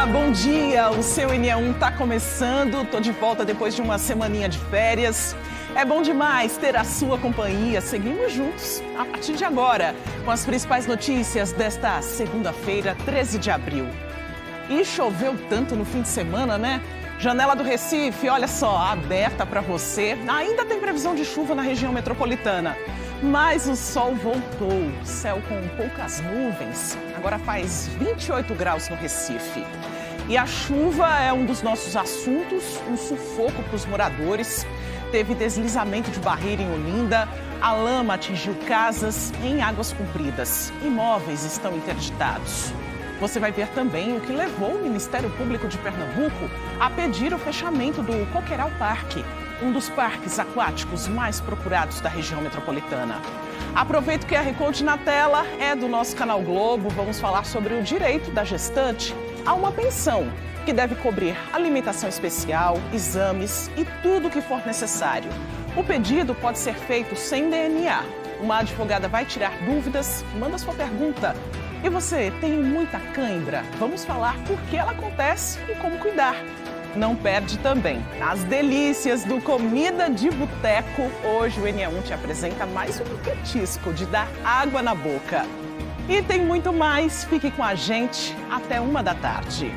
Olá, bom dia! O seu NE1 está começando, estou de volta depois de uma semaninha de férias. É bom demais ter a sua companhia, seguimos juntos a partir de agora com as principais notícias desta segunda-feira, 13 de abril. E choveu tanto no fim de semana, né? Janela do Recife, olha só, aberta para você. Ainda tem previsão de chuva na região metropolitana. Mas o sol voltou, céu com poucas nuvens. Agora faz 28 graus no Recife. E a chuva é um dos nossos assuntos, um sufoco para os moradores. Teve deslizamento de barreira em Olinda, a lama atingiu casas em Águas Compridas. Imóveis estão interditados. Você vai ver também o que levou o Ministério Público de Pernambuco a pedir o fechamento do Coqueiral Parque, um dos parques aquáticos mais procurados da região metropolitana. Aproveito que a QR Code na tela é do nosso canal Globo. Vamos falar sobre o direito da gestante a uma pensão, que deve cobrir alimentação especial, exames e tudo o que for necessário. O pedido pode ser feito sem DNA. Uma advogada vai tirar dúvidas, manda sua pergunta. E você tem muita cãibra? Vamos falar por que ela acontece e como cuidar. Não perde também as delícias do Comida de Boteco. Hoje o NE1 te apresenta mais um petisco de dar água na boca. E tem muito mais, fique com a gente até 1h.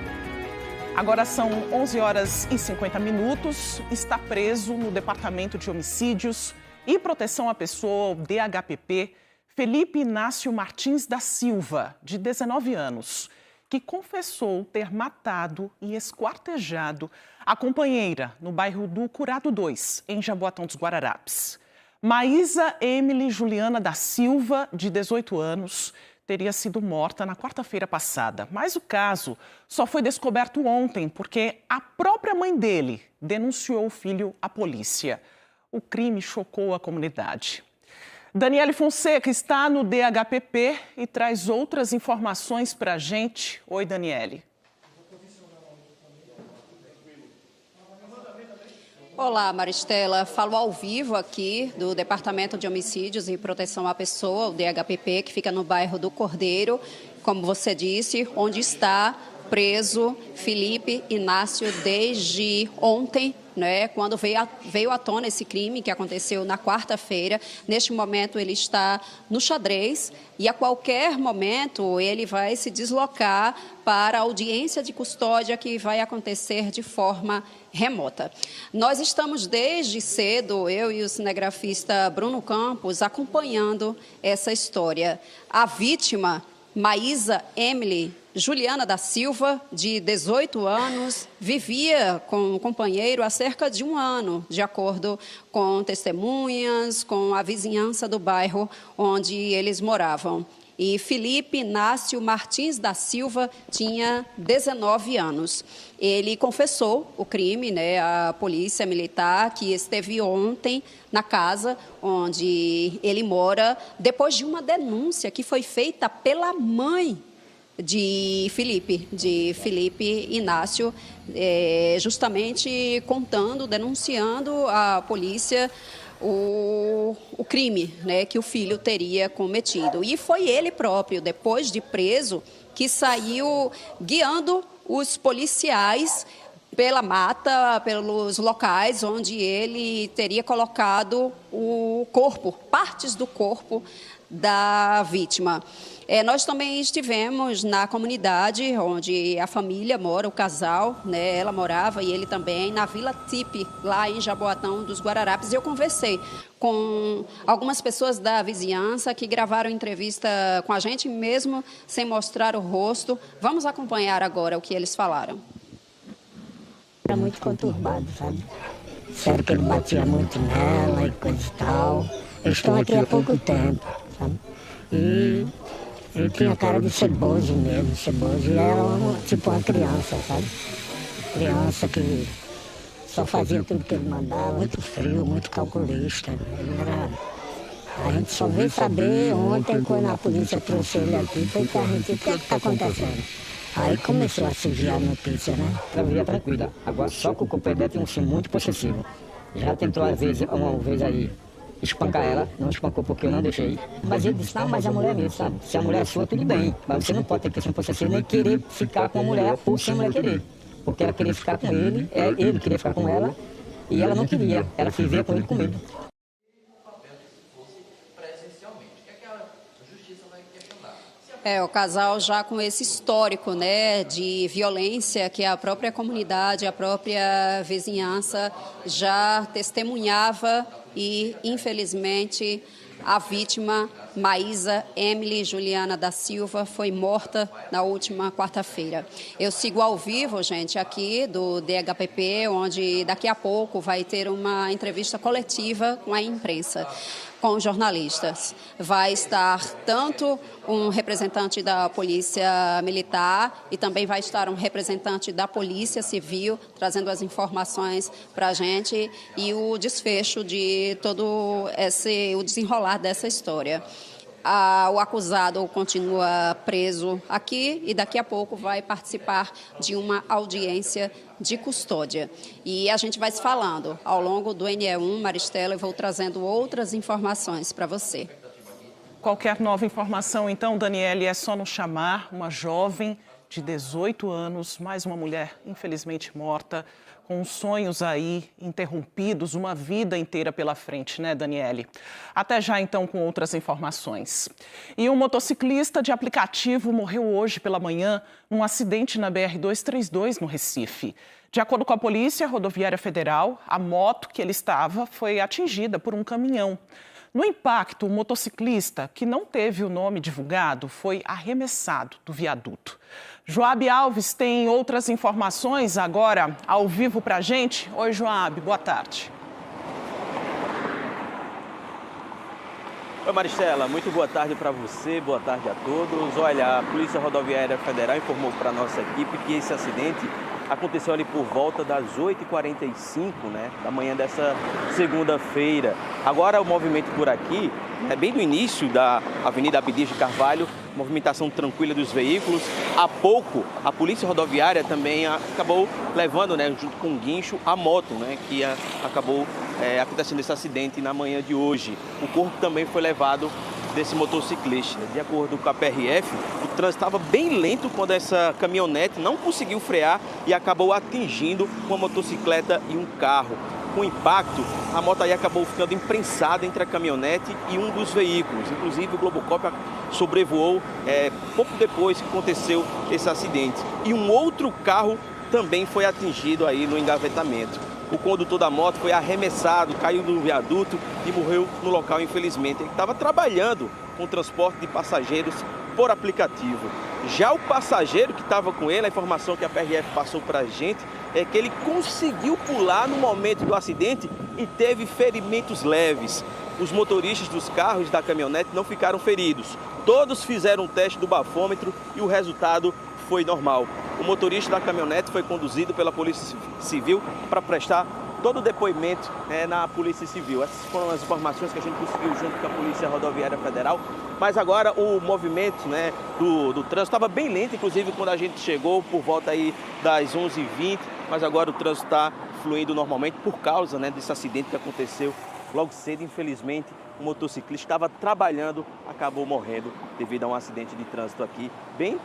Agora são 11h50. Está preso no Departamento de Homicídios e Proteção à Pessoa, o DHPP, Felipe Inácio Martins da Silva, de 19 anos, que confessou ter matado e esquartejado a companheira no bairro do Curado 2, em Jaboatão dos Guararapes. Maísa Emily Juliana da Silva, de 18 anos, teria sido morta na quarta-feira passada. Mas o caso só foi descoberto ontem, porque a própria mãe dele denunciou o filho à polícia. O crime chocou a comunidade. Daniele Fonseca está no DHPP e traz outras informações para a gente. Oi, Daniele. Olá, Maristela. Falo ao vivo aqui do Departamento de Homicídios e Proteção à Pessoa, o DHPP, que fica no bairro do Cordeiro, como você disse, onde está preso Felipe Inácio desde ontem, né, quando veio à tona esse crime que aconteceu na quarta-feira. Neste momento ele está no Xadrez e a qualquer momento ele vai se deslocar para a audiência de custódia que vai acontecer de forma remota. Nós estamos desde cedo, eu e o cinegrafista Bruno Campos, acompanhando essa história. A vítima, Maísa Emily Juliana da Silva, de 18 anos, vivia com o companheiro há cerca de um ano, de acordo com testemunhas, com a vizinhança do bairro onde eles moravam. E Felipe Inácio Martins da Silva tinha 19 anos. Ele confessou o crime, né, à polícia militar, que esteve ontem na casa onde ele mora, depois de uma denúncia que foi feita pela mãe de Felipe Inácio, justamente denunciando à polícia o crime, né, que o filho teria cometido. E foi ele próprio, depois de preso, que saiu guiando os policiais pela mata, pelos locais onde ele teria colocado o corpo, partes do corpo da vítima. Nós também estivemos na comunidade onde a família mora, o casal, né, ela morava e ele também, na Vila Tipe, lá em Jaboatão dos Guararapes. Eu conversei com algumas pessoas da vizinhança que gravaram entrevista com a gente, mesmo sem mostrar o rosto. Vamos acompanhar agora o que eles falaram. Era muito conturbado, sabe? Sério que ele batia muito nela e coisa e tal. Eles estão aqui há pouco tempo, sabe? E ele tinha cara de ceboso mesmo, ceboso. E era tipo uma criança, sabe? Criança que só fazia tudo que ele mandava, muito frio, muito calculista. A gente só veio saber ontem, quando a polícia trouxe ele aqui, foi que a gente, o que está acontecendo? Aí começou a surgir a notícia, né? Ela vivia tranquila. Agora só que o companheiro dela tinha um filho muito possessivo. Já tentou uma vez aí espancar ela, não espancou porque eu não deixei. Mas ele disse, não, mas a mulher é mesmo, sabe? Se a mulher é sua, tudo bem. Mas você não pode ter questão de você nem querer ficar com a mulher por sem a mulher querer. Porque ela queria ficar com ele queria ficar com ela, e ela não queria. Ela vivia com ele com medo. O casal já com esse histórico, né, de violência que a própria comunidade, a própria vizinhança já testemunhava e, infelizmente, a vítima, Maísa Emily Juliana da Silva, foi morta na última quarta-feira. Eu sigo ao vivo, gente, aqui do DHPP, onde daqui a pouco vai ter uma entrevista coletiva com a imprensa, com jornalistas. Vai estar tanto um representante da Polícia Militar e também vai estar um representante da Polícia Civil trazendo as informações para a gente e o desfecho de todo o desenrolar dessa história. O acusado continua preso aqui e daqui a pouco vai participar de uma audiência de custódia. E a gente vai se falando ao longo do NE1, Maristela, eu vou trazendo outras informações para você. Qualquer nova informação, então, Daniele, é só nos chamar. Uma jovem de 18 anos, mais uma mulher infelizmente morta, com sonhos aí interrompidos, uma vida inteira pela frente, né, Daniele? Até já, então, com outras informações. E um motociclista de aplicativo morreu hoje pela manhã num acidente na BR-232, no Recife. De acordo com a Polícia Rodoviária Federal, a moto que ele estava foi atingida por um caminhão. No impacto, o motociclista, que não teve o nome divulgado, foi arremessado do viaduto. Joab Alves tem outras informações agora ao vivo para a gente. Oi, Joab, boa tarde. Oi, Maristela, muito boa tarde para você, boa tarde a todos. Olha, a Polícia Rodoviária Federal informou para a nossa equipe que esse acidente aconteceu ali por volta das 8h45, né, da manhã dessa segunda-feira. Agora o movimento por aqui é bem do início da Avenida Abdias de Carvalho, movimentação tranquila dos veículos. Há pouco, a Polícia Rodoviária também acabou levando, né, junto com o guincho, a moto, né, que acabou acontecendo esse acidente na manhã de hoje. O corpo também foi levado desse motociclista. De acordo com a PRF, o trânsito estava bem lento quando essa caminhonete não conseguiu frear e acabou atingindo uma motocicleta e um carro. Com o impacto, a moto aí acabou ficando imprensada entre a caminhonete e um dos veículos. Inclusive, o Globocop sobrevoou pouco depois que aconteceu esse acidente. E um outro carro também foi atingido aí no engavetamento. O condutor da moto foi arremessado, caiu do viaduto e morreu no local, infelizmente. Ele estava trabalhando com transporte de passageiros por aplicativo. Já o passageiro que estava com ele, a informação que a PRF passou para a gente, é que ele conseguiu pular no momento do acidente e teve ferimentos leves. Os motoristas dos carros da caminhonete não ficaram feridos. Todos fizeram o teste do bafômetro e o resultado foi normal. O motorista da caminhonete foi conduzido pela Polícia Civil para prestar todo o depoimento na Polícia Civil. Essas foram as informações que a gente conseguiu junto com a Polícia Rodoviária Federal. Mas agora o movimento do trânsito estava bem lento, inclusive quando a gente chegou por volta aí das 11h20, mas agora o trânsito está fluindo normalmente por causa desse acidente que aconteceu logo cedo. Infelizmente, o motociclista estava trabalhando, acabou morrendo devido a um acidente de trânsito aqui, bem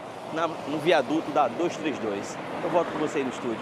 no viaduto da 232. Eu volto com você aí no estúdio.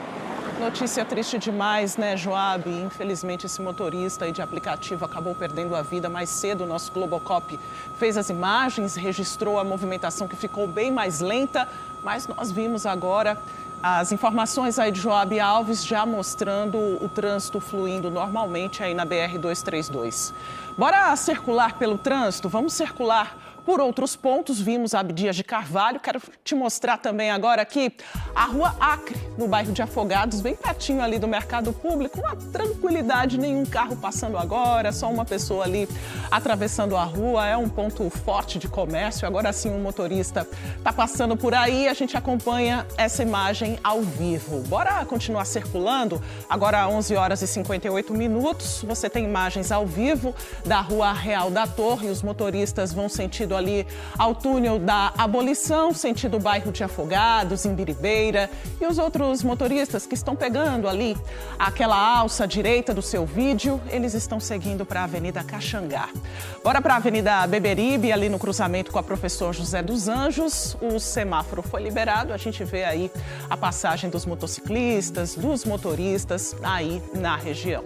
Notícia triste demais, né, Joab? Infelizmente, esse motorista aí de aplicativo acabou perdendo a vida mais cedo. O nosso Globocop fez as imagens, registrou a movimentação que ficou bem mais lenta, mas nós vimos agora as informações aí de Joab Alves já mostrando o trânsito fluindo normalmente aí na BR-232. Bora circular pelo trânsito? Vamos circular por outros pontos. Vimos a Abdias de Carvalho. Quero te mostrar também agora aqui a Rua Acre, no bairro de Afogados, bem pertinho ali do Mercado Público. Uma tranquilidade, nenhum carro passando agora, só uma pessoa ali atravessando a rua. É um ponto forte de comércio. Agora sim, um motorista está passando por aí. A gente acompanha essa imagem ao vivo. Bora continuar circulando? Agora, 11h58. Você tem imagens ao vivo da Rua Real da Torre. Os motoristas vão sentido sentido ali ao túnel da Abolição, sentido bairro de Afogados, Imbiribeira, e os outros motoristas que estão pegando ali aquela alça à direita do seu vídeo, eles estão seguindo para a Avenida Caxangá. Bora para a Avenida Beberibe, ali no cruzamento com a Professor José dos Anjos, o semáforo foi liberado, a gente vê aí a passagem dos motociclistas, dos motoristas aí na região.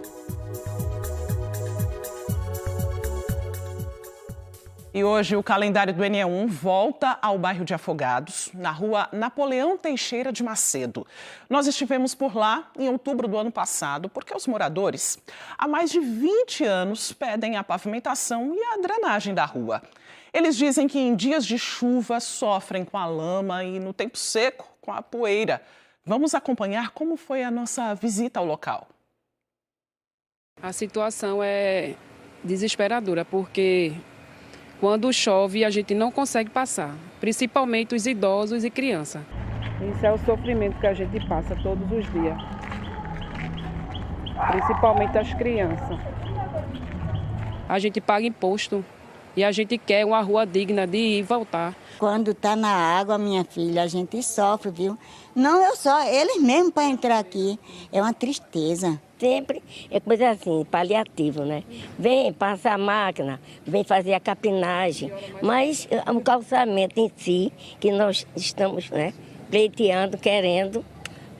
E hoje o calendário do NE1 volta ao bairro de Afogados, na rua Napoleão Teixeira de Macedo. Nós estivemos por lá em outubro do ano passado, porque os moradores há mais de 20 anos pedem a pavimentação e a drenagem da rua. Eles dizem que em dias de chuva sofrem com a lama e no tempo seco com a poeira. Vamos acompanhar como foi a nossa visita ao local. A situação é desesperadora, porque quando chove, a gente não consegue passar, principalmente os idosos e crianças. Isso é o sofrimento que a gente passa todos os dias, principalmente as crianças. A gente paga imposto e a gente quer uma rua digna de ir e voltar. Quando está na água, minha filha, a gente sofre, viu? Não eu só, eles mesmos para entrar aqui. É uma tristeza. Sempre é coisa assim, paliativo, né? Vem, passa a máquina, vem fazer a capinagem, mas o calçamento em si, que nós estamos, né, pleiteando, querendo,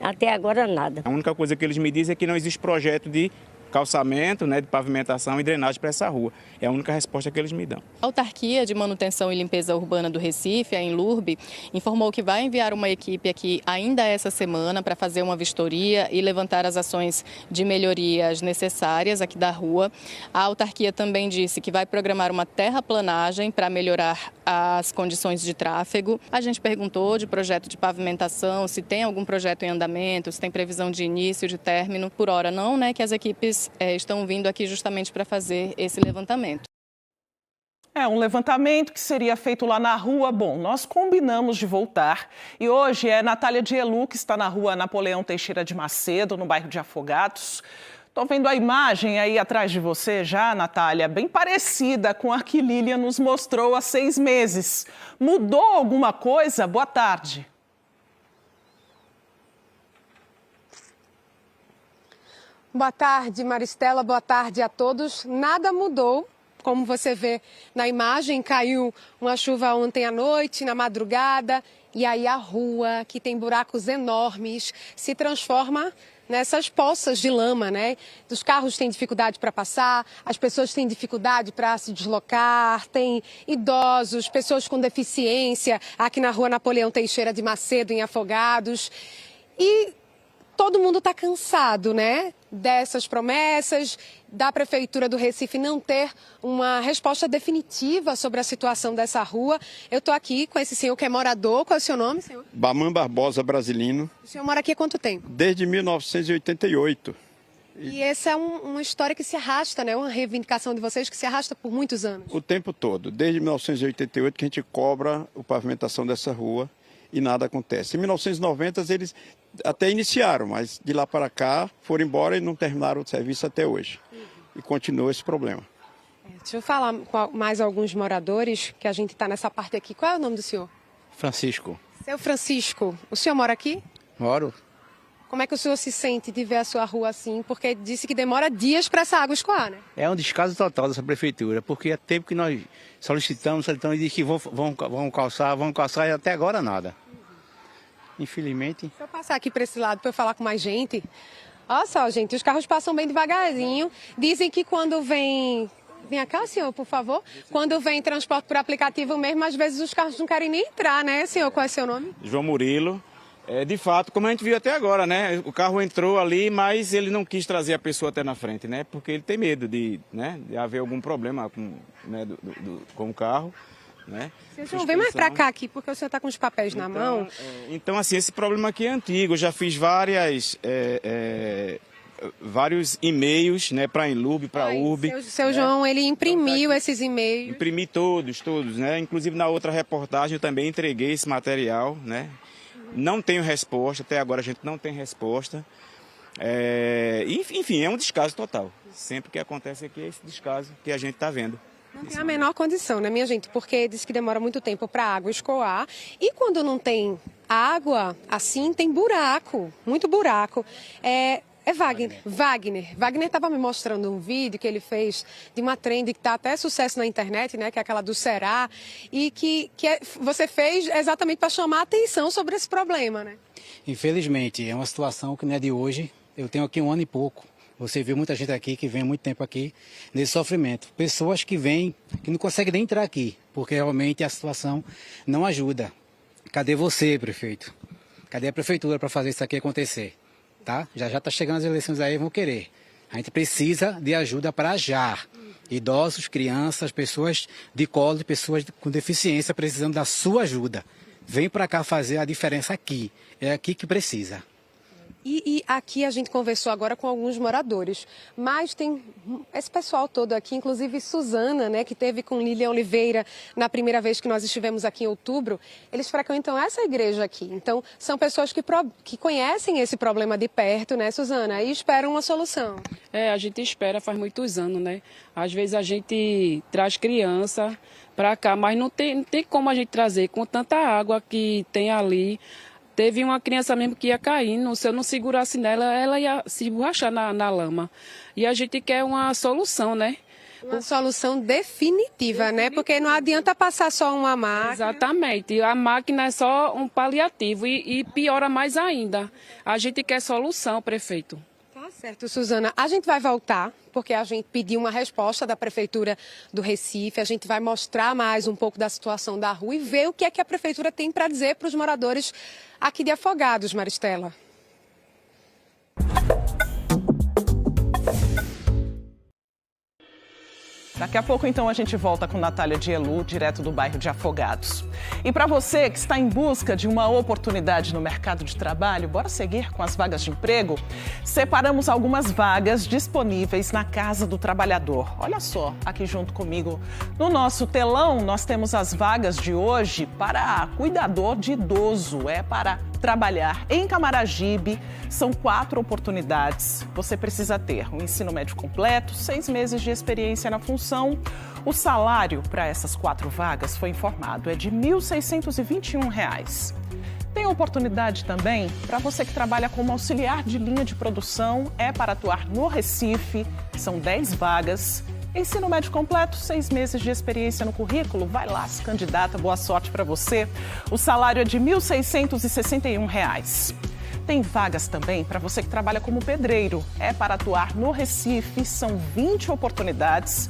até agora nada. A única coisa que eles me dizem é que não existe projeto de calçamento, né, de pavimentação e drenagem para essa rua. É a única resposta que eles me dão. A Autarquia de Manutenção e Limpeza Urbana do Recife, a Enlurb, informou que vai enviar uma equipe aqui ainda essa semana para fazer uma vistoria e levantar as ações de melhorias necessárias aqui da rua. A autarquia também disse que vai programar uma terraplanagem para melhorar as condições de tráfego. A gente perguntou de projeto de pavimentação, se tem algum projeto em andamento, se tem previsão de início, de término. Por hora não, né, que as equipes estão vindo aqui justamente para fazer esse levantamento. É um levantamento que seria feito lá na rua. Bom, nós combinamos de voltar e hoje é Natália Dielu, que está na rua Napoleão Teixeira de Macedo, no bairro de Afogados. Estou vendo a imagem aí atrás de você já, Natália, bem parecida com a que Lília nos mostrou há 6 meses. Mudou alguma coisa? Boa tarde. Boa tarde, Maristela. Boa tarde a todos. Nada mudou. Como você vê na imagem, caiu uma chuva ontem à noite, na madrugada, e aí a rua, que tem buracos enormes, se transforma nessas poças de lama, né? Os carros têm dificuldade para passar, as pessoas têm dificuldade para se deslocar, tem idosos, pessoas com deficiência, aqui na rua Napoleão Teixeira de Macedo, em Afogados. E todo mundo está cansado, né, dessas promessas, da Prefeitura do Recife não ter uma resposta definitiva sobre a situação dessa rua. Eu estou aqui com esse senhor que é morador. Qual é o seu nome, senhor? Baman Barbosa Brasilino. O senhor mora aqui há quanto tempo? Desde 1988. E essa é uma história que se arrasta, né? Uma reivindicação de vocês que se arrasta por muitos anos. O tempo todo. Desde 1988 que a gente cobra a pavimentação dessa rua e nada acontece. Em 1990 eles até iniciaram, mas de lá para cá foram embora e não terminaram o serviço até hoje. E continua esse problema. Deixa eu falar com mais alguns moradores, que a gente está nessa parte aqui. Qual é o nome do senhor? Francisco. Seu Francisco, o senhor mora aqui? Moro. Como é que o senhor se sente de ver a sua rua assim? Porque disse que demora dias para essa água escoar, né? É um descaso total dessa prefeitura, porque é tempo que nós solicitamos e diz que vão calçar e até agora nada. Infelizmente. Se eu passar aqui para esse lado para eu falar com mais gente. Olha só, gente, os carros passam bem devagarzinho. Dizem que quando vem... Vem cá, senhor, por favor. Quando vem transporte por aplicativo mesmo, às vezes os carros não querem nem entrar, né, senhor? Qual é seu nome? João Murilo. De fato, como a gente viu até agora, né? O carro entrou ali, mas ele não quis trazer a pessoa até na frente, né? Porque ele tem medo de haver algum problema com o carro, né? Senhor, vem mais para cá aqui, porque o senhor está com os papéis na mão. Então, assim, esse problema aqui é antigo. Eu já fiz vários e-mails, né, para a Enlurb, para a URB. Seu João, ele imprimiu esses e-mails. Imprimi todos, né? Inclusive na outra reportagem eu também entreguei esse material, né? Não tenho resposta, até agora a gente não tem resposta. Enfim, é um descaso total. Sempre que acontece aqui é esse descaso que a gente está vendo. Não tem a menor condição, né, minha gente? Porque diz que demora muito tempo para a água escoar. E quando não tem água, assim, tem buraco, muito buraco. Wagner estava me mostrando um vídeo que ele fez de uma trend que está até sucesso na internet, né? Que é aquela do Será. E você fez exatamente para chamar a atenção sobre esse problema, né? Infelizmente, é uma situação que não é de hoje. Eu tenho aqui 1 ano e pouco. Você viu muita gente aqui que vem há muito tempo aqui nesse sofrimento. Pessoas que vêm, que não conseguem nem entrar aqui, porque realmente a situação não ajuda. Cadê você, prefeito? Cadê a prefeitura para fazer isso aqui acontecer? Tá? Já está chegando as eleições aí, vão querer. A gente precisa de ajuda para já. Idosos, crianças, pessoas de colo, pessoas com deficiência precisando da sua ajuda. Vem para cá fazer a diferença aqui. É aqui que precisa. E aqui a gente conversou agora com alguns moradores, mas tem esse pessoal todo aqui, inclusive Suzana, né, que teve com Lilian Oliveira na primeira vez que nós estivemos aqui em outubro. Eles frequentam essa igreja aqui, então são pessoas que conhecem esse problema de perto, né, Suzana, e esperam uma solução. A gente espera faz muitos anos, né? Às vezes a gente traz criança para cá, mas não tem como a gente trazer com tanta água que tem ali. Teve uma criança mesmo que ia caindo, se eu não segurasse nela, ela ia se borrachar na lama. E a gente quer uma solução, né? Uma solução definitiva, né? Porque não adianta passar só uma máquina. Exatamente. A máquina é só um paliativo e piora mais ainda. A gente quer solução, prefeito. Tá certo, Suzana. A gente vai voltar, porque a gente pediu uma resposta da Prefeitura do Recife. A gente vai mostrar mais um pouco da situação da rua e ver o que é que a Prefeitura tem para dizer para os moradores aqui de Afogados, Maristela. Daqui a pouco, então, a gente volta com Natália Dielu, direto do bairro de Afogados. E para você que está em busca de uma oportunidade no mercado de trabalho, bora seguir com as vagas de emprego? Separamos algumas vagas disponíveis na Casa do Trabalhador. Olha só, aqui junto comigo no nosso telão, nós temos as vagas de hoje para cuidador de idoso. É para trabalhar em Camaragibe. São 4 oportunidades. Você precisa ter um ensino médio completo, 6 meses de experiência na função. O salário para essas 4 vagas foi informado, é de R$ 1.621. Tem oportunidade também para você que trabalha como auxiliar de linha de produção, é para atuar no Recife, são 10 vagas. Ensino médio completo, 6 meses de experiência no currículo, vai lá, se candidata, boa sorte para você. O salário é de R$ 1.661. Tem vagas também para você que trabalha como pedreiro, é para atuar no Recife, são 20 oportunidades.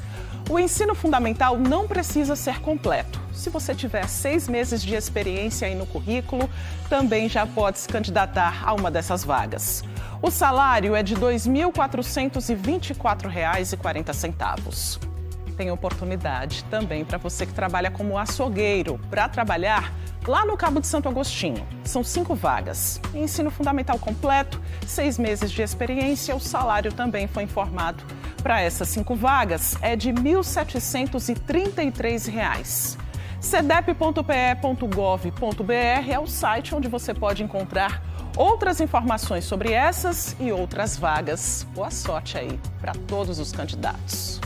O ensino fundamental não precisa ser completo. Se você tiver 6 meses de experiência aí no currículo, também já pode se candidatar a uma dessas vagas. O salário é de R$ 2.424,40. Tem oportunidade também para você que trabalha como açougueiro, para trabalhar lá no Cabo de Santo Agostinho. São 5 vagas. Ensino fundamental completo, 6 meses de experiência. O salário também foi informado para essas 5 vagas, é de R$ 1.733. cedep.pe.gov.br é o site onde você pode encontrar outras informações sobre essas e outras vagas. Boa sorte aí para todos os candidatos.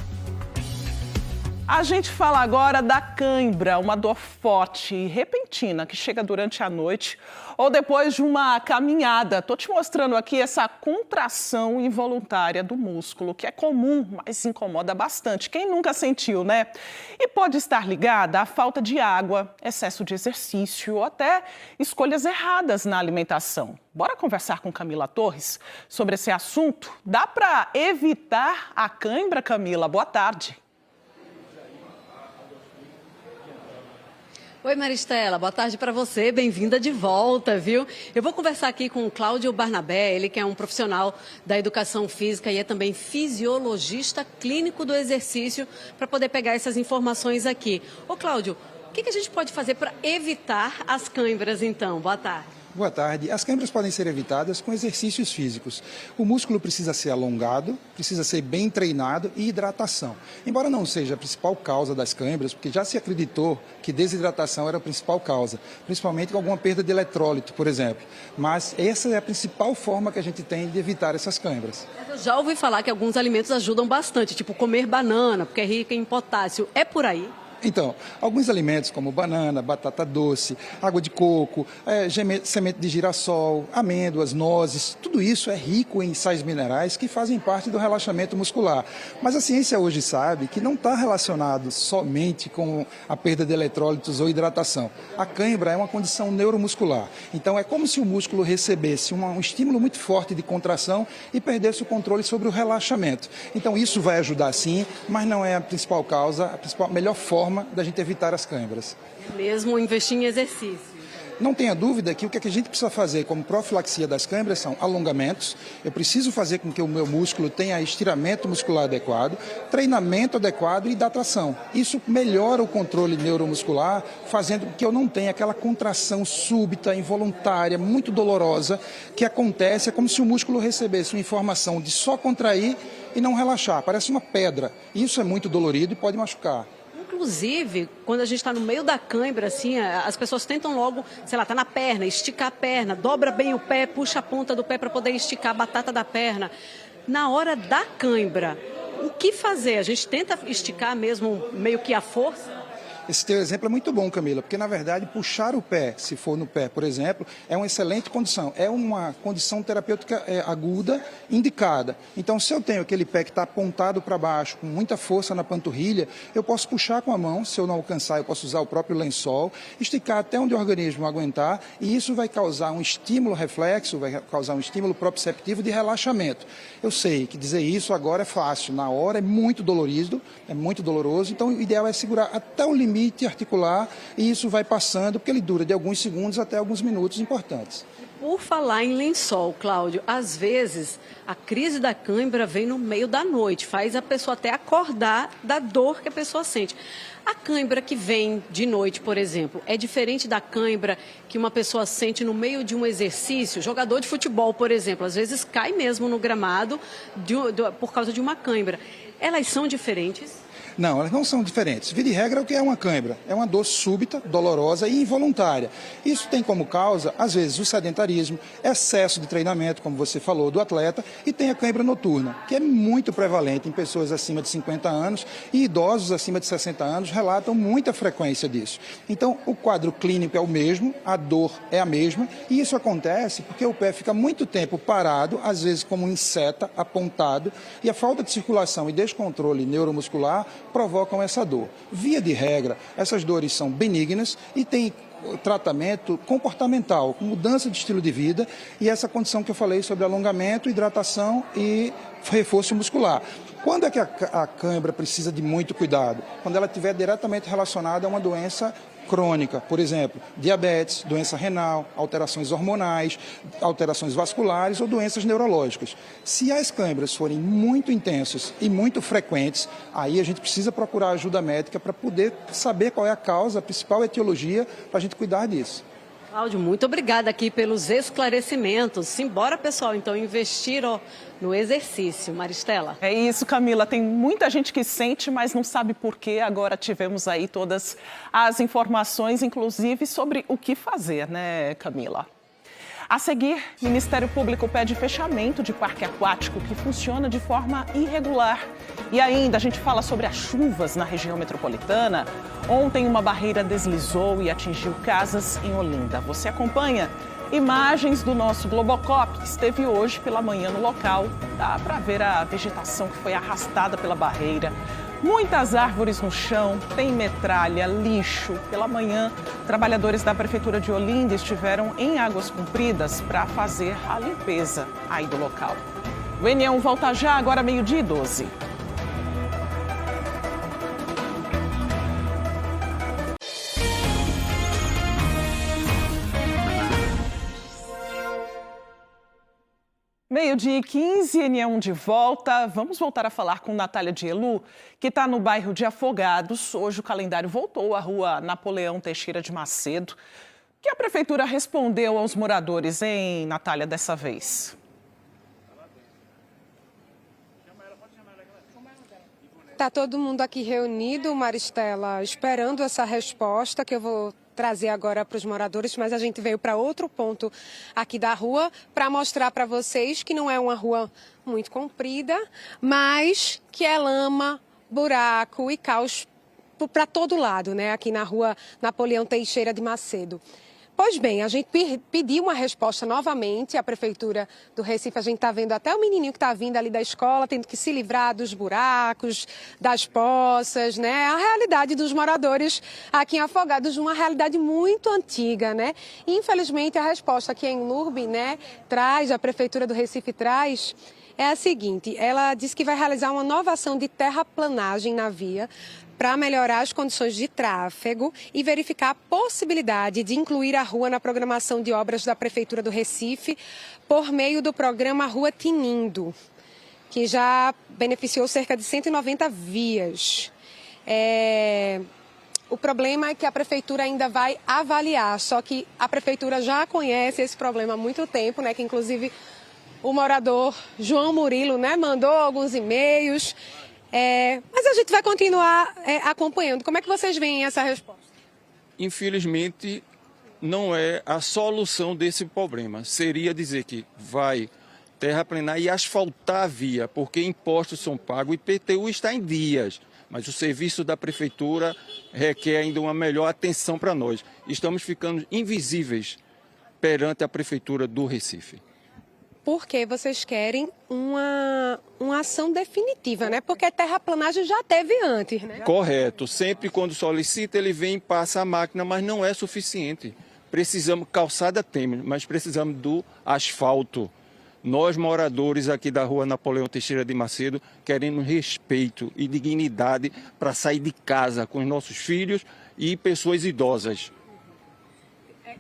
A gente fala agora da cãibra, uma dor forte e repentina que chega durante a noite ou depois de uma caminhada. Estou te mostrando aqui essa contração involuntária do músculo, que é comum, mas incomoda bastante. Quem nunca sentiu, né? E pode estar ligada à falta de água, excesso de exercício ou até escolhas erradas na alimentação. Bora conversar com Camila Torres sobre esse assunto? Dá para evitar a cãibra, Camila? Boa tarde. Oi, Maristela, boa tarde para você, bem-vinda de volta, viu? Eu vou conversar aqui com o Cláudio Barnabé, ele que é um profissional da educação física e é também fisiologista clínico do exercício, para poder pegar essas informações aqui. Ô, Cláudio, o que a gente pode fazer para evitar as cãibras, então? Boa tarde. Boa tarde. As câimbras podem ser evitadas com exercícios físicos. O músculo precisa ser alongado, precisa ser bem treinado e hidratação. Embora não seja a principal causa das câimbras, porque já se acreditou que desidratação era a principal causa, principalmente com alguma perda de eletrólito, por exemplo. Mas essa é a principal forma que a gente tem de evitar essas câimbras. Eu já ouvi falar que alguns alimentos ajudam bastante, tipo comer banana, porque é rica em potássio. É por aí? Então, alguns alimentos como banana, batata doce, água de coco, semente de girassol, amêndoas, nozes, tudo isso é rico em sais minerais que fazem parte do relaxamento muscular. Mas a ciência hoje sabe que não está relacionado somente com a perda de eletrólitos ou hidratação. A cãibra é uma condição neuromuscular. Então é como se o músculo recebesse um estímulo muito forte de contração e perdesse o controle sobre o relaxamento. Então isso vai ajudar sim, mas não é a principal causa, a melhor forma da gente evitar as câimbras. Mesmo investir em exercício. Não tenha dúvida que o que a gente precisa fazer como profilaxia das câimbras são alongamentos. Eu preciso fazer com que o meu músculo tenha estiramento muscular adequado, treinamento adequado e hidratação. Isso melhora o controle neuromuscular, fazendo com que eu não tenha aquela contração súbita, involuntária, muito dolorosa, que acontece, é como se o músculo recebesse uma informação de só contrair e não relaxar. Parece uma pedra. Isso é muito dolorido e pode machucar. Inclusive, quando a gente está no meio da cãibra, assim, as pessoas tentam logo, sei lá, tá na perna, esticar a perna, dobra bem o pé, puxa a ponta do pé para poder esticar a batata da perna. Na hora da cãibra, o que fazer? A gente tenta esticar mesmo meio que à força? Esse teu exemplo é muito bom, Camila, porque, na verdade, puxar o pé, se for no pé, por exemplo, é uma excelente condição. É uma condição terapêutica aguda, indicada. Então, se eu tenho aquele pé que está apontado para baixo, com muita força na panturrilha, eu posso puxar com a mão. Se eu não alcançar, eu posso usar o próprio lençol, esticar até onde o organismo aguentar, e isso vai causar um estímulo reflexo, vai causar um estímulo proprioceptivo de relaxamento. Eu sei que dizer isso agora é fácil, na hora é muito dolorido, é muito doloroso, então o ideal é segurar até o limite articular e isso vai passando, porque ele dura de alguns segundos até alguns minutos importantes. Por falar em lençol, Cláudio, às vezes a crise da cãibra vem no meio da noite, faz a pessoa até acordar da dor que a pessoa sente. A cãibra que vem de noite, por exemplo, é diferente da cãibra que uma pessoa sente no meio de um exercício? Jogador de futebol, por exemplo, às vezes cai mesmo no gramado por causa de uma cãibra. Elas são diferentes? Não, elas não são diferentes. Via de regra, o que é uma cãibra? É uma dor súbita, dolorosa e involuntária. Isso tem como causa, às vezes, o sedentarismo, excesso de treinamento, como você falou, do atleta, e tem a cãibra noturna, que é muito prevalente em pessoas acima de 50 anos e idosos acima de 60 anos relatam muita frequência disso. Então, o quadro clínico é o mesmo, a dor é a mesma, e isso acontece porque o pé fica muito tempo parado, às vezes como um seta, apontado, e a falta de circulação e descontrole neuromuscular provocam essa dor. Via de regra, essas dores são benignas e têm tratamento comportamental, mudança de estilo de vida e essa condição que eu falei sobre alongamento, hidratação e reforço muscular. Quando é que a cãibra precisa de muito cuidado? Quando ela estiver diretamente relacionada a uma doença crônica, por exemplo, diabetes, doença renal, alterações hormonais, alterações vasculares ou doenças neurológicas. Se as câimbras forem muito intensas e muito frequentes, aí a gente precisa procurar ajuda médica para poder saber qual é a causa, a principal etiologia, para a gente cuidar disso. Cláudio, muito obrigada aqui pelos esclarecimentos. Simbora, pessoal, então, investir no exercício. Maristela. É isso, Camila. Tem muita gente que sente, mas não sabe por quê. Agora tivemos aí todas as informações, inclusive sobre o que fazer, né, Camila? A seguir, o Ministério Público pede fechamento de parque aquático que funciona de forma irregular. E ainda a gente fala sobre as chuvas na região metropolitana. Ontem uma barreira deslizou e atingiu casas em Olinda. Você acompanha imagens do nosso Globocop, que esteve hoje pela manhã no local. Dá para ver a vegetação que foi arrastada pela barreira. Muitas árvores no chão, tem metralha, lixo. Pela manhã, trabalhadores da Prefeitura de Olinda estiveram em Águas Compridas para fazer a limpeza aí do local. O N1 volta já, agora 12h12. Meio-dia e 15, N1 de volta. Vamos voltar a falar com Natália Dielu, que está no bairro de Afogados. Hoje o calendário voltou à rua Napoleão Teixeira de Macedo. O que a prefeitura respondeu aos moradores, hein, Natália, dessa vez? Está todo mundo aqui reunido, Maristela, esperando essa resposta que eu vou trazer agora para os moradores, mas a gente veio para outro ponto aqui da rua para mostrar para vocês que não é uma rua muito comprida, mas que é lama, buraco e caos para todo lado, né? Aqui na rua Napoleão Teixeira de Macedo. Pois bem, a gente pediu uma resposta novamente à Prefeitura do Recife. A gente está vendo até o menininho que está vindo ali da escola, tendo que se livrar dos buracos, das poças, né? A realidade dos moradores aqui em Afogados, uma realidade muito antiga, né? E, infelizmente, a resposta que em Lourbe, né, a Prefeitura do Recife traz, é a seguinte: ela diz que vai realizar uma nova ação de terraplanagem na via para melhorar as condições de tráfego e verificar a possibilidade de incluir a rua na programação de obras da Prefeitura do Recife por meio do programa Rua Tinindo, que já beneficiou cerca de 190 vias. O problema é que a Prefeitura ainda vai avaliar, só que a Prefeitura já conhece esse problema há muito tempo, né? Que inclusive o morador João Murilo, né, mandou alguns e-mails. Mas a gente vai continuar acompanhando. Como é que vocês veem essa resposta? Infelizmente, não é a solução desse problema. Seria dizer que vai terraplenar e asfaltar a via, porque impostos são pagos e IPTU está em dias. Mas o serviço da Prefeitura requer ainda uma melhor atenção para nós. Estamos ficando invisíveis perante a Prefeitura do Recife. Porque vocês querem uma ação definitiva, né? Porque a terraplanagem já teve antes, né? Correto. Sempre quando solicita, ele vem e passa a máquina, mas não é suficiente. Precisamos, calçada temos, mas precisamos do asfalto. Nós, moradores aqui da rua Napoleão Teixeira de Macedo, queremos respeito e dignidade para sair de casa com os nossos filhos e pessoas idosas.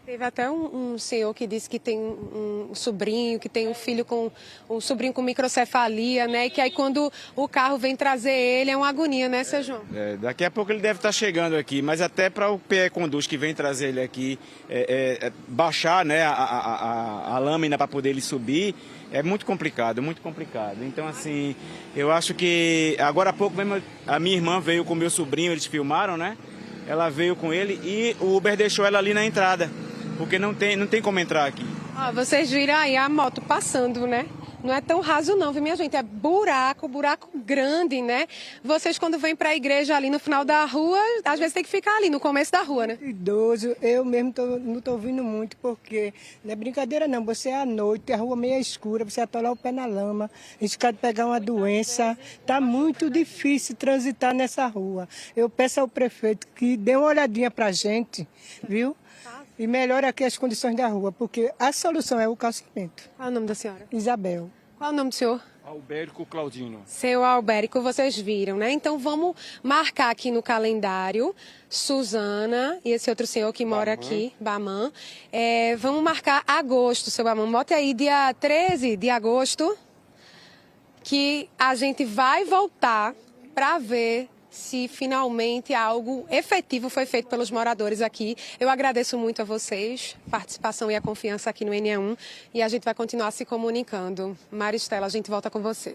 Teve até um senhor que disse que tem um sobrinho, que tem um sobrinho com microcefalia, né? E que aí quando o carro vem trazer ele é uma agonia, né, seu João? Daqui a pouco ele deve estar chegando aqui, mas até para o PE Conduz que vem trazer ele aqui, baixar, né, a lâmina para poder ele subir, é muito complicado, muito complicado. Então, assim, eu acho que agora há pouco mesmo a minha irmã veio com o meu sobrinho, eles filmaram, né? Ela veio com ele e o Uber deixou ela ali na entrada, porque não tem como entrar aqui. Vocês viram aí a moto passando, né? Não é tão raso não, viu, minha gente? É buraco grande, né? Vocês quando vêm para a igreja ali no final da rua, às vezes tem que ficar ali no começo da rua, né? Idoso, eu mesmo não estou ouvindo muito, porque não é brincadeira não, você é à noite, a rua meio escura, você atolar o pé na lama, riscar de pegar uma doença, tá muito difícil transitar nessa rua. Eu peço ao prefeito que dê uma olhadinha pra gente, viu? E melhore aqui as condições da rua, porque a solução é o calçamento. Qual é o nome da senhora? Isabel. Qual é o nome do senhor? Albérico Claudino. Seu Albérico, vocês viram, né? Então vamos marcar aqui no calendário, Suzana e esse outro senhor que mora aqui, Bamã. Vamos marcar agosto, seu Bamã. Bote aí dia 13 de agosto, que a gente vai voltar para ver se finalmente algo efetivo foi feito pelos moradores aqui. Eu agradeço muito a vocês, a participação e a confiança aqui no NE1, e a gente vai continuar se comunicando. Maristela, a gente volta com você.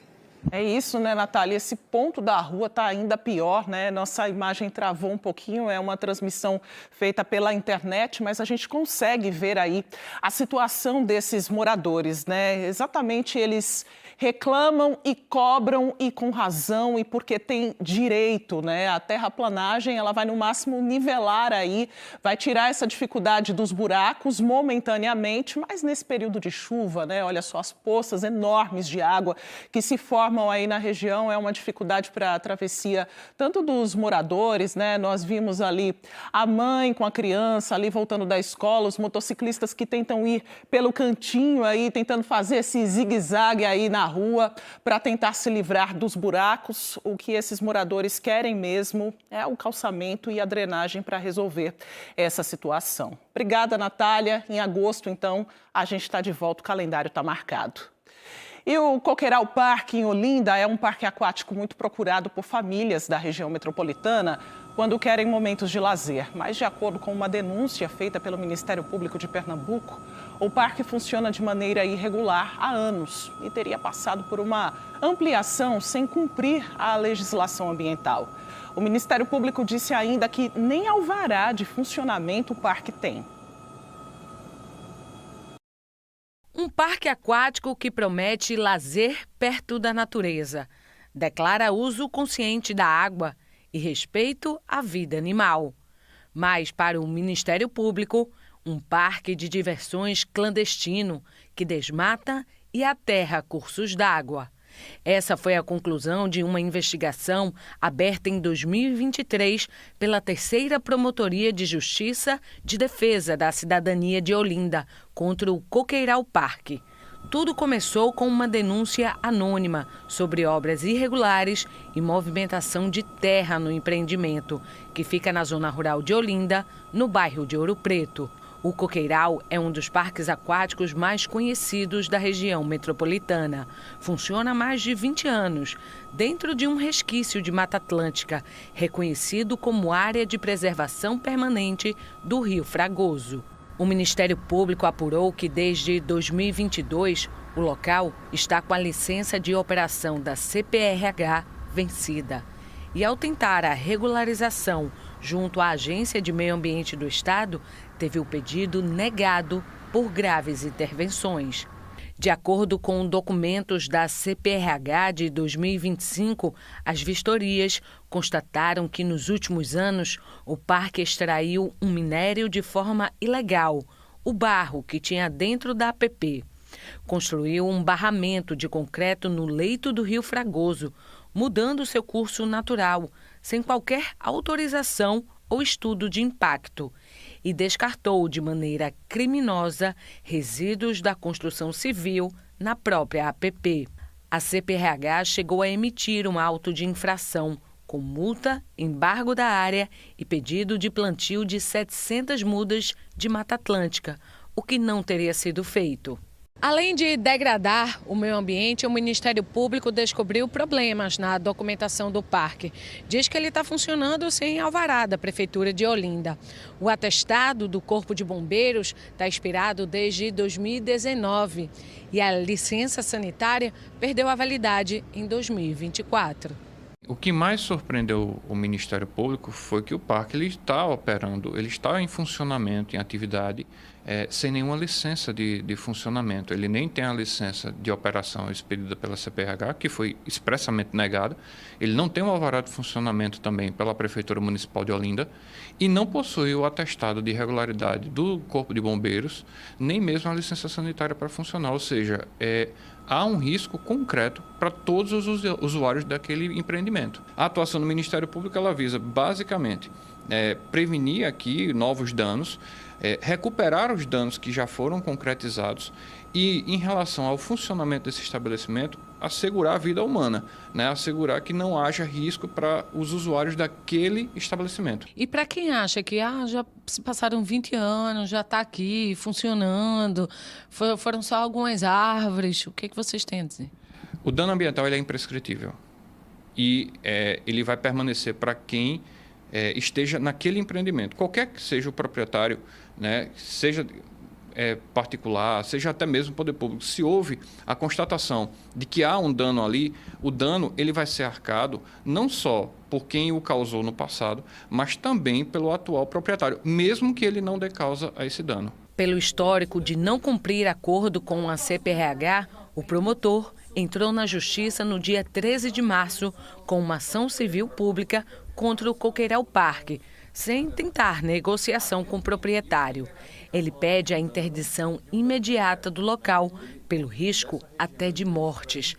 É isso, né, Natália? Esse ponto da rua está ainda pior, né? Nossa imagem travou um pouquinho, é uma transmissão feita pela internet, mas a gente consegue ver aí a situação desses moradores, né? Exatamente, eles reclamam e cobram, e com razão, e porque tem direito, né? A terraplanagem, ela vai no máximo nivelar aí, vai tirar essa dificuldade dos buracos momentaneamente, mas nesse período de chuva, né? Olha só, as poças enormes de água que se formam aí na região, é uma dificuldade para a travessia, tanto dos moradores, né? Nós vimos ali a mãe com a criança ali voltando da escola, os motociclistas que tentam ir pelo cantinho aí, tentando fazer esse zigue-zague aí na rua para tentar se livrar dos buracos. O que esses moradores querem mesmo é o calçamento e a drenagem para resolver essa situação. Obrigada, Natália. Em agosto, então, a gente está de volta, o calendário está marcado. E o Coqueiral Parque, em Olinda, é um parque aquático muito procurado por famílias da região metropolitana, quando querem momentos de lazer. Mas, de acordo com uma denúncia feita pelo Ministério Público de Pernambuco, o parque funciona de maneira irregular há anos e teria passado por uma ampliação sem cumprir a legislação ambiental. O Ministério Público disse ainda que nem alvará de funcionamento o parque tem. Um parque aquático que promete lazer perto da natureza, declara uso consciente da água e respeito à vida animal. Mas, para o Ministério Público, um parque de diversões clandestino que desmata e aterra cursos d'água. Essa foi a conclusão de uma investigação aberta em 2023 pela 3ª Promotoria de Justiça de Defesa da Cidadania de Olinda contra o Coqueiral Parque. Tudo começou com uma denúncia anônima sobre obras irregulares e movimentação de terra no empreendimento, que fica na zona rural de Olinda, no bairro de Ouro Preto. O Coqueiral é um dos parques aquáticos mais conhecidos da região metropolitana. Funciona há mais de 20 anos, dentro de um resquício de Mata Atlântica, reconhecido como área de preservação permanente do Rio Fragoso. O Ministério Público apurou que desde 2022 o local está com a licença de operação da CPRH vencida. E ao tentar a regularização junto à Agência de Meio Ambiente do Estado, teve o pedido negado por graves intervenções. De acordo com documentos da CPRH de 2025, as vistorias constataram que nos últimos anos o parque extraiu um minério de forma ilegal, o barro que tinha dentro da APP. Construiu um barramento de concreto no leito do Rio Fragoso, mudando seu curso natural, sem qualquer autorização ou estudo de impacto, e descartou de maneira criminosa resíduos da construção civil na própria APP. A CPRH chegou a emitir um auto de infração com multa, embargo da área e pedido de plantio de 700 mudas de Mata Atlântica, o que não teria sido feito. Além de degradar o meio ambiente, o Ministério Público descobriu problemas na documentação do parque. Diz que ele está funcionando sem alvará da Prefeitura de Olinda. O atestado do Corpo de Bombeiros está expirado desde 2019 e a licença sanitária perdeu a validade em 2024. O que mais surpreendeu o Ministério Público foi que o parque ele está operando, ele está em funcionamento, em atividade, sem nenhuma licença de funcionamento. Ele nem tem a licença de operação expedida pela CPRH, que foi expressamente negada. Ele não tem o alvará de funcionamento também pela Prefeitura Municipal de Olinda e não possui o atestado de regularidade do Corpo de Bombeiros, nem mesmo a licença sanitária para funcionar. Ou seja, há um risco concreto para todos os usuários daquele empreendimento. A atuação do Ministério Público ela visa basicamente prevenir aqui novos danos, recuperar os danos que já foram concretizados e, em relação ao funcionamento desse estabelecimento, assegurar a vida humana, assegurar que não haja risco para os usuários daquele estabelecimento. E para quem acha que já se passaram 20 anos, já está aqui funcionando, foram só algumas árvores, o que vocês têm a dizer? O dano ambiental ele é imprescritível e ele vai permanecer para quem esteja naquele empreendimento, qualquer que seja o proprietário, seja particular, seja até mesmo o poder público. Se houve a constatação de que há um dano ali, o dano ele vai ser arcado não só por quem o causou no passado, mas também pelo atual proprietário, mesmo que ele não dê causa a esse dano. Pelo histórico de não cumprir acordo com a CPRH, o promotor entrou na Justiça no dia 13 de março com uma ação civil pública contra o Coqueiral Parque, sem tentar negociação com o proprietário. Ele pede a interdição imediata do local, pelo risco até de mortes.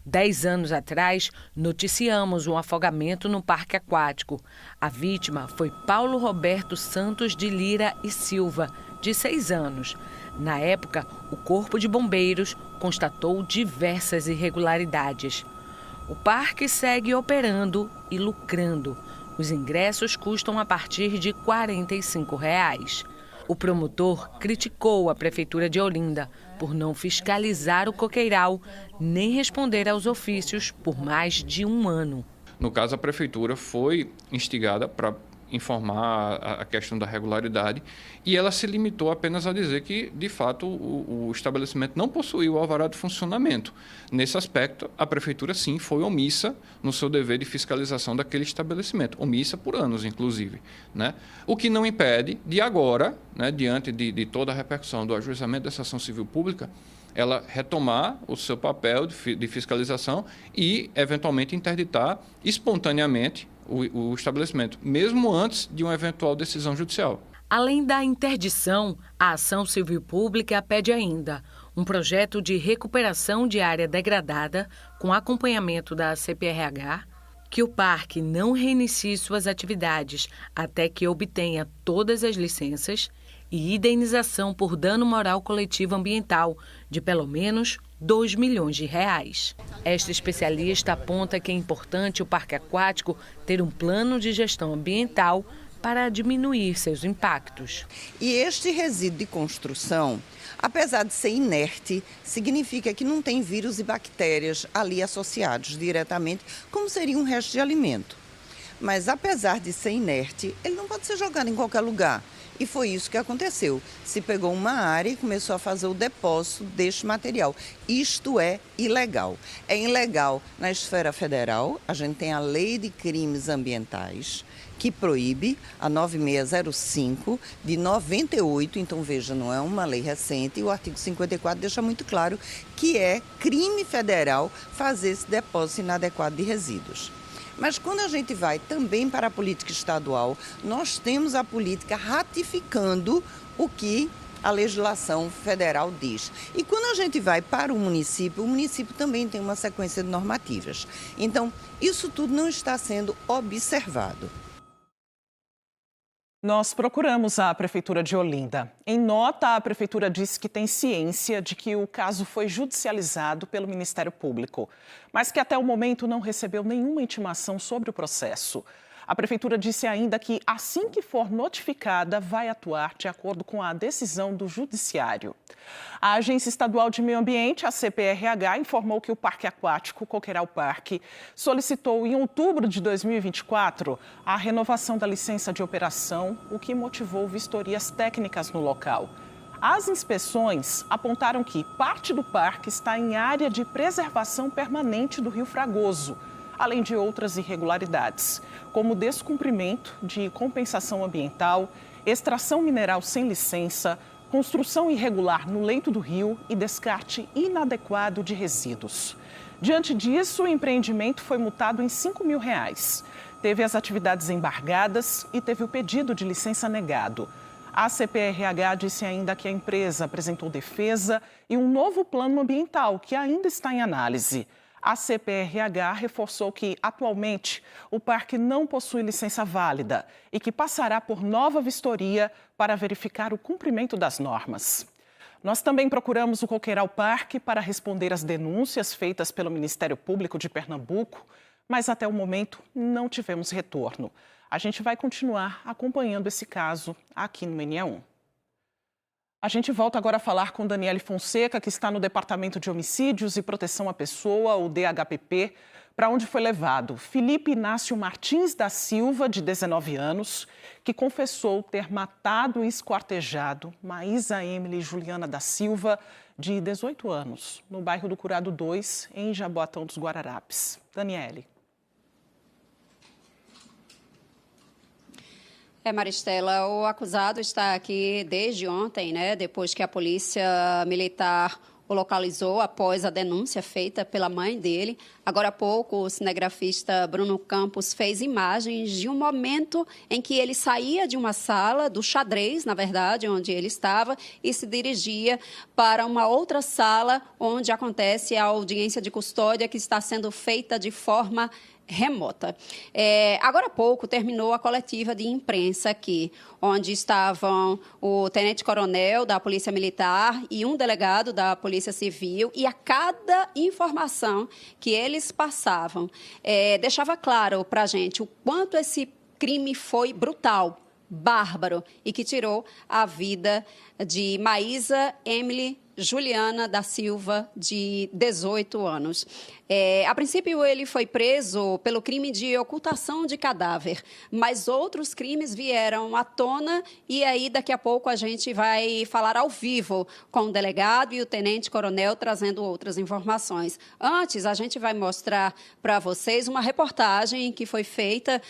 10 anos atrás, noticiamos um afogamento no parque aquático. A vítima foi Paulo Roberto Santos de Lira e Silva, de 6 anos. Na época, o Corpo de Bombeiros constatou diversas irregularidades. O parque segue operando e lucrando. Os ingressos custam a partir de R$ 45. O promotor criticou a Prefeitura de Olinda por não fiscalizar o Coqueiral nem responder aos ofícios por mais de um ano. No caso, a Prefeitura foi instigada para informar a questão da regularidade e ela se limitou apenas a dizer que, de fato, o estabelecimento não possuía o alvará de funcionamento. Nesse aspecto, a Prefeitura, sim, foi omissa no seu dever de fiscalização daquele estabelecimento, omissa por anos, inclusive, né? O que não impede de agora, né, diante de toda a repercussão do ajuizamento dessa ação civil pública, ela retomar o seu papel de fiscalização e, eventualmente, interditar espontaneamente o estabelecimento, mesmo antes de uma eventual decisão judicial. Além da interdição, a ação civil pública pede ainda um projeto de recuperação de área degradada com acompanhamento da CPRH, que o parque não reinicie suas atividades até que obtenha todas as licenças e indenização por dano moral coletivo ambiental de pelo menos R$2 milhões. Esta especialista aponta que é importante o parque aquático ter um plano de gestão ambiental para diminuir seus impactos. E este resíduo de construção, apesar de ser inerte, significa que não tem vírus e bactérias ali associados diretamente, como seria um resto de alimento. Mas apesar de ser inerte, ele não pode ser jogado em qualquer lugar. E foi isso que aconteceu. Se pegou uma área e começou a fazer o depósito deste material. Isto é ilegal. É ilegal na esfera federal. A gente tem a Lei de Crimes Ambientais, que proíbe, a 9605 de 98. Então, veja, não é uma lei recente. E o artigo 54 deixa muito claro que é crime federal fazer esse depósito inadequado de resíduos. Mas quando a gente vai também para a política estadual, nós temos a política ratificando o que a legislação federal diz. E quando a gente vai para o município também tem uma sequência de normativas. Então, isso tudo não está sendo observado. Nós procuramos a Prefeitura de Olinda. Em nota, a Prefeitura disse que tem ciência de que o caso foi judicializado pelo Ministério Público, mas que até o momento não recebeu nenhuma intimação sobre o processo. A Prefeitura disse ainda que, assim que for notificada, vai atuar de acordo com a decisão do Judiciário. A Agência Estadual de Meio Ambiente, a CPRH, informou que o Parque Aquático Coqueiral Parque solicitou em outubro de 2024 a renovação da licença de operação, o que motivou vistorias técnicas no local. As inspeções apontaram que parte do parque está em área de preservação permanente do Rio Fragoso, além de outras irregularidades, como descumprimento de compensação ambiental, extração mineral sem licença, construção irregular no leito do rio e descarte inadequado de resíduos. Diante disso, o empreendimento foi multado em R$5 mil. Teve as atividades embargadas e teve o pedido de licença negado. A CPRH disse ainda que a empresa apresentou defesa e um novo plano ambiental que ainda está em análise. A CPRH reforçou que, atualmente, o parque não possui licença válida e que passará por nova vistoria para verificar o cumprimento das normas. Nós também procuramos o Coqueiral Parque para responder às denúncias feitas pelo Ministério Público de Pernambuco, mas até o momento não tivemos retorno. A gente vai continuar acompanhando esse caso aqui no NE1. A gente volta agora a falar com Daniele Fonseca, que está no Departamento de Homicídios e Proteção à Pessoa, o DHPP, para onde foi levado Felipe Inácio Martins da Silva, de 19 anos, que confessou ter matado e esquartejado Maísa Emily Juliana da Silva, de 18 anos, no bairro do Curado 2, em Jaboatão dos Guararapes. Daniele. Maristela, o acusado está aqui desde ontem, né? Depois que a polícia militar o localizou após a denúncia feita pela mãe dele. Agora há pouco, o cinegrafista Bruno Campos fez imagens de um momento em que ele saía de uma sala, do xadrez, na verdade, onde ele estava, e se dirigia para uma outra sala onde acontece a audiência de custódia que está sendo feita de forma remota. Agora há pouco terminou a coletiva de imprensa aqui, onde estavam o tenente-coronel da Polícia Militar e um delegado da Polícia Civil, e a cada informação que eles passavam, deixava claro para a gente o quanto esse crime foi brutal, bárbaro, e que tirou a vida de Maísa Emily Juliana da Silva, de 18 anos. A princípio, ele foi preso pelo crime de ocultação de cadáver, mas outros crimes vieram à tona e aí daqui a pouco a gente vai falar ao vivo com o delegado e o tenente-coronel trazendo outras informações. Antes, a gente vai mostrar para vocês uma reportagem que foi feita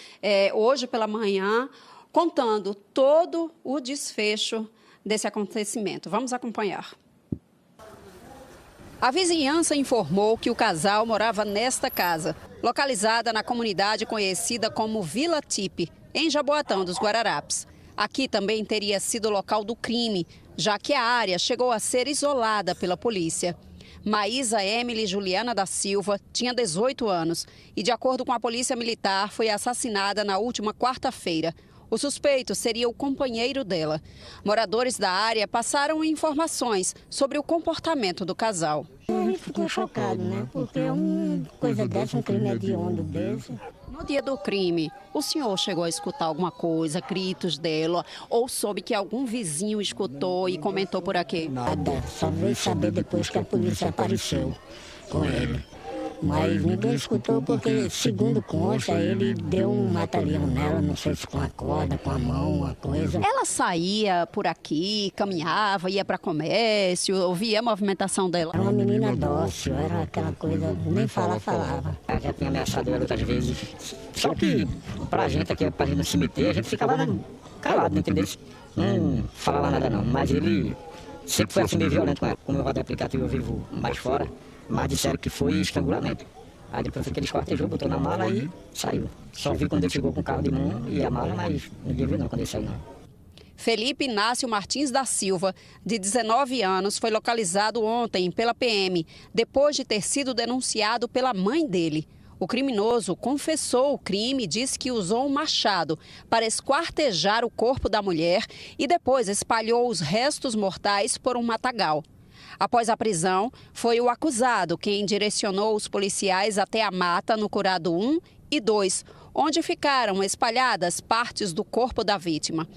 hoje pela manhã, contando todo o desfecho desse acontecimento. Vamos acompanhar. A vizinhança informou que o casal morava nesta casa, localizada na comunidade conhecida como Vila Tipe, em Jaboatão dos Guararapes. Aqui também teria sido o local do crime, já que a área chegou a ser isolada pela polícia. Maísa Emily Juliana da Silva tinha 18 anos e, de acordo com a polícia militar, foi assassinada na última quarta-feira. O suspeito seria o companheiro dela. Moradores da área passaram informações sobre o comportamento do casal. A gente ficou chocado, né? Porque uma coisa dessa, um crime hediondo desse. No dia do crime, o senhor chegou a escutar alguma coisa, gritos dela, ou soube que algum vizinho escutou e comentou por aqui? Nada, só veio saber depois que a polícia apareceu com ele. Mas ninguém escutou porque, segundo consta, ele deu um mata-leão nela, não sei se com a corda, com a mão, uma coisa. Ela saía por aqui, caminhava, ia para comércio, ouvia a movimentação dela? Era uma menina dócil, era aquela coisa, nem falar, falava. Eu já tinha ameaçado ela outras vezes. Só que, pra gente aqui, pra gente no cemitério, a gente ficava calado, entendeu? Não falava nada não, mas ele sempre foi assim meio violento com ela. Como eu rodo aplicativo, eu vivo mais fora. Mas disseram que foi estrangulamento. Aí depois foi que ele esquartejou, botou na mala e saiu. Só vi quando ele chegou com o carro de mão e a mala, mas ninguém viu não quando ele saiu não. Felipe Inácio Martins da Silva, de 19 anos, foi localizado ontem pela PM, depois de ter sido denunciado pela mãe dele. O criminoso confessou o crime e disse que usou um machado para esquartejar o corpo da mulher e depois espalhou os restos mortais por um matagal. Após a prisão, foi o acusado quem direcionou os policiais até a mata no Curado 1 e 2, onde ficaram espalhadas partes do corpo da vítima.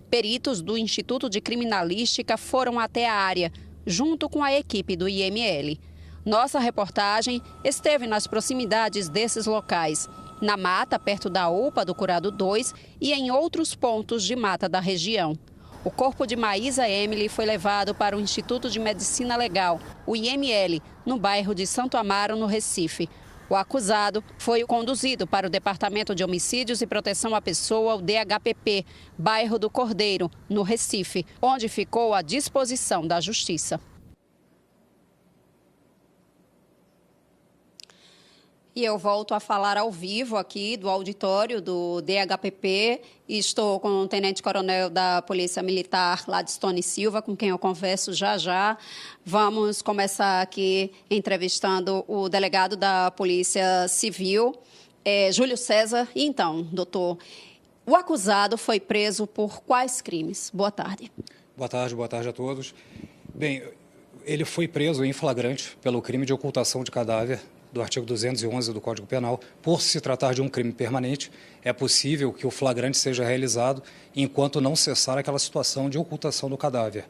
Peritos do Instituto de Criminalística foram até a área, junto com a equipe do IML. Nossa reportagem esteve nas proximidades desses locais, na mata perto da UPA do Curado 2 e em outros pontos de mata da região. O corpo de Maísa Emily foi levado para o Instituto de Medicina Legal, o IML, no bairro de Santo Amaro, no Recife. O acusado foi conduzido para o Departamento de Homicídios e Proteção à Pessoa, o DHPP, bairro do Cordeiro, no Recife, onde ficou à disposição da Justiça. E eu volto a falar ao vivo aqui do auditório do DHPP e estou com o tenente-coronel da Polícia Militar, Ladistone Silva, com quem eu converso já já. Vamos começar aqui entrevistando o delegado da Polícia Civil, Júlio César. E então, doutor, o acusado foi preso por quais crimes? Boa tarde. Boa tarde a todos. Bem, ele foi preso em flagrante pelo crime de ocultação de cadáver do artigo 211 do Código Penal. Por se tratar de um crime permanente, é possível que o flagrante seja realizado enquanto não cessar aquela situação de ocultação do cadáver.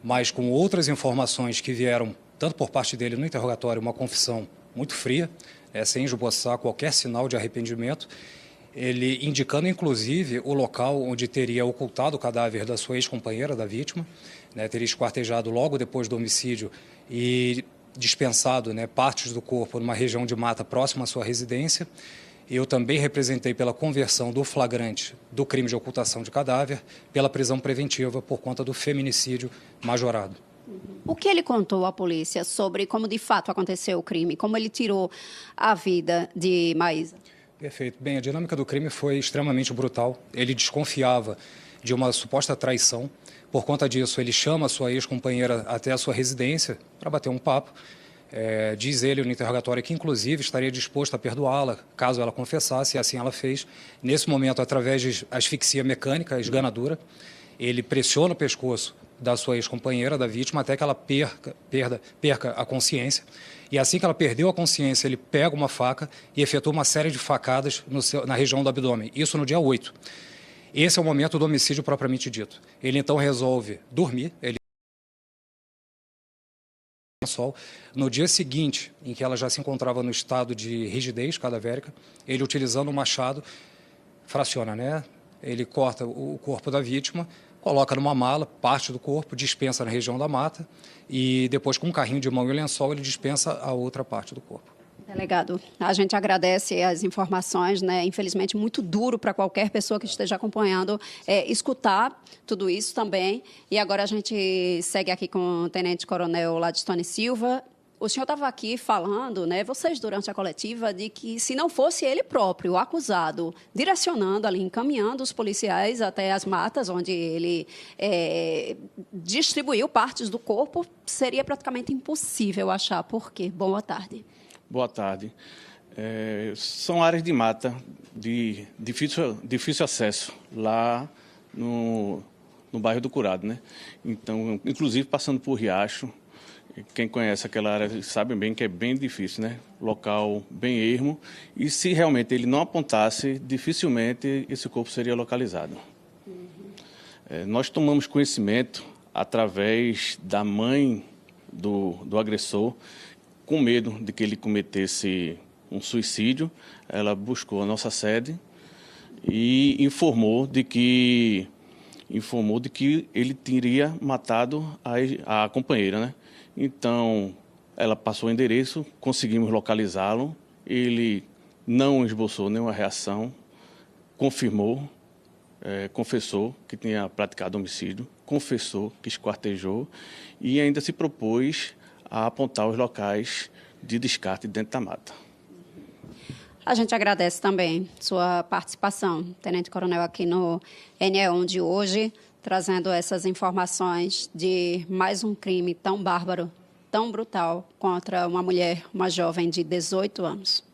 Mas com outras informações que vieram, tanto por parte dele no interrogatório, uma confissão muito fria, sem esboçar qualquer sinal de arrependimento, ele indicando inclusive o local onde teria ocultado o cadáver da sua ex-companheira, da vítima, teria esquartejado logo depois do homicídio e dispensado partes do corpo numa região de mata próxima à sua residência. Eu também representei pela conversão do flagrante do crime de ocultação de cadáver pela prisão preventiva por conta do feminicídio majorado. O que ele contou à polícia sobre como de fato aconteceu o crime, como ele tirou a vida de Maísa? Perfeito. Bem, a dinâmica do crime foi extremamente brutal. Ele desconfiava de uma suposta traição. Por conta disso, ele chama a sua ex-companheira até a sua residência para bater um papo. Diz ele no interrogatório que, inclusive, estaria disposto a perdoá-la, caso ela confessasse, e assim ela fez. Nesse momento, através de asfixia mecânica, esganadura, ele pressiona o pescoço da sua ex-companheira, da vítima, até que ela perca a consciência. E assim que ela perdeu a consciência, ele pega uma faca e efetua uma série de facadas na região do abdômen. Isso no dia 8. Esse é o momento do homicídio propriamente dito. Ele então resolve dormir, ele lençol. No dia seguinte, em que ela já se encontrava no estado de rigidez cadavérica, ele, utilizando o machado, fraciona, né? Ele corta o corpo da vítima, coloca numa mala, parte do corpo, dispensa na região da mata e depois, com um carrinho de mão e lençol, ele dispensa a outra parte do corpo. Delegado, a gente agradece as informações, né? Infelizmente, muito duro para qualquer pessoa que esteja acompanhando escutar tudo isso também. E agora a gente segue aqui com o Tenente Coronel Ladistone Silva. O senhor estava aqui falando, né, vocês durante a coletiva, de que se não fosse ele próprio, o acusado, direcionando ali, encaminhando os policiais até as matas, onde ele distribuiu partes do corpo, seria praticamente impossível achar. Por quê? Boa tarde. Boa tarde. São áreas de mata de difícil acesso lá no bairro do Curado, né? Então, inclusive passando por Riacho, quem conhece aquela área sabe bem que é bem difícil, né? Local bem ermo, e se realmente ele não apontasse, dificilmente esse corpo seria localizado. Nós tomamos conhecimento através da mãe do agressor, com medo de que ele cometesse um suicídio. Ela buscou a nossa sede e informou de que ele teria matado a companheira, né? Então, ela passou o endereço, conseguimos localizá-lo, ele não esboçou nenhuma reação, confessou que tinha praticado homicídio, confessou que esquartejou e ainda se propôs a apontar os locais de descarte dentro da mata. A gente agradece também sua participação, Tenente Coronel, aqui no NE1 de hoje, trazendo essas informações de mais um crime tão bárbaro, tão brutal, contra uma mulher, uma jovem de 18 anos.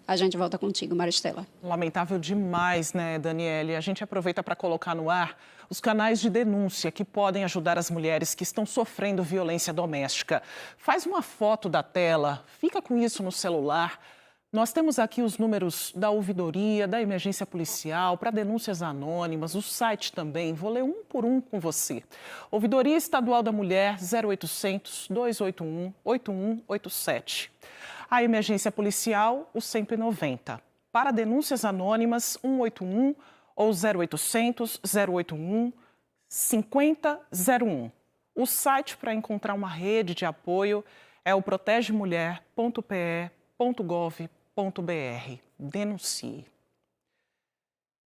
A gente volta contigo, Maristela. Lamentável demais, né, Daniele? A gente aproveita para colocar no ar os canais de denúncia que podem ajudar as mulheres que estão sofrendo violência doméstica. Faz uma foto da tela, fica com isso no celular. Nós temos aqui os números da ouvidoria, da emergência policial, para denúncias anônimas, o site também. Vou ler um por um com você. Ouvidoria Estadual da Mulher, 0800 281 8187. A emergência policial, o 190. Para denúncias anônimas, 181 ou 0800 081 5001. O site para encontrar uma rede de apoio é o protegemulher.pe.gov.br. Denuncie.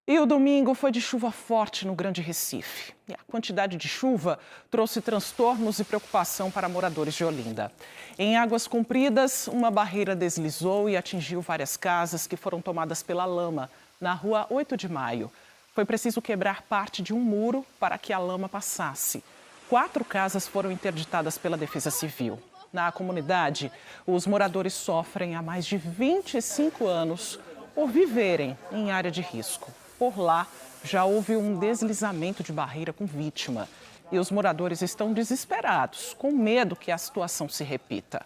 E o domingo foi de chuva forte no Grande Recife. E a quantidade de chuva trouxe transtornos e preocupação para moradores de Olinda. Em Águas Compridas, uma barreira deslizou e atingiu várias casas que foram tomadas pela lama, na rua 8 de Maio. Foi preciso quebrar parte de um muro para que a lama passasse. 4 casas foram interditadas pela Defesa Civil. Na comunidade, os moradores sofrem há mais de 25 anos por viverem em área de risco. Por lá, já houve um deslizamento de barreira com vítima. E os moradores estão desesperados, com medo que a situação se repita.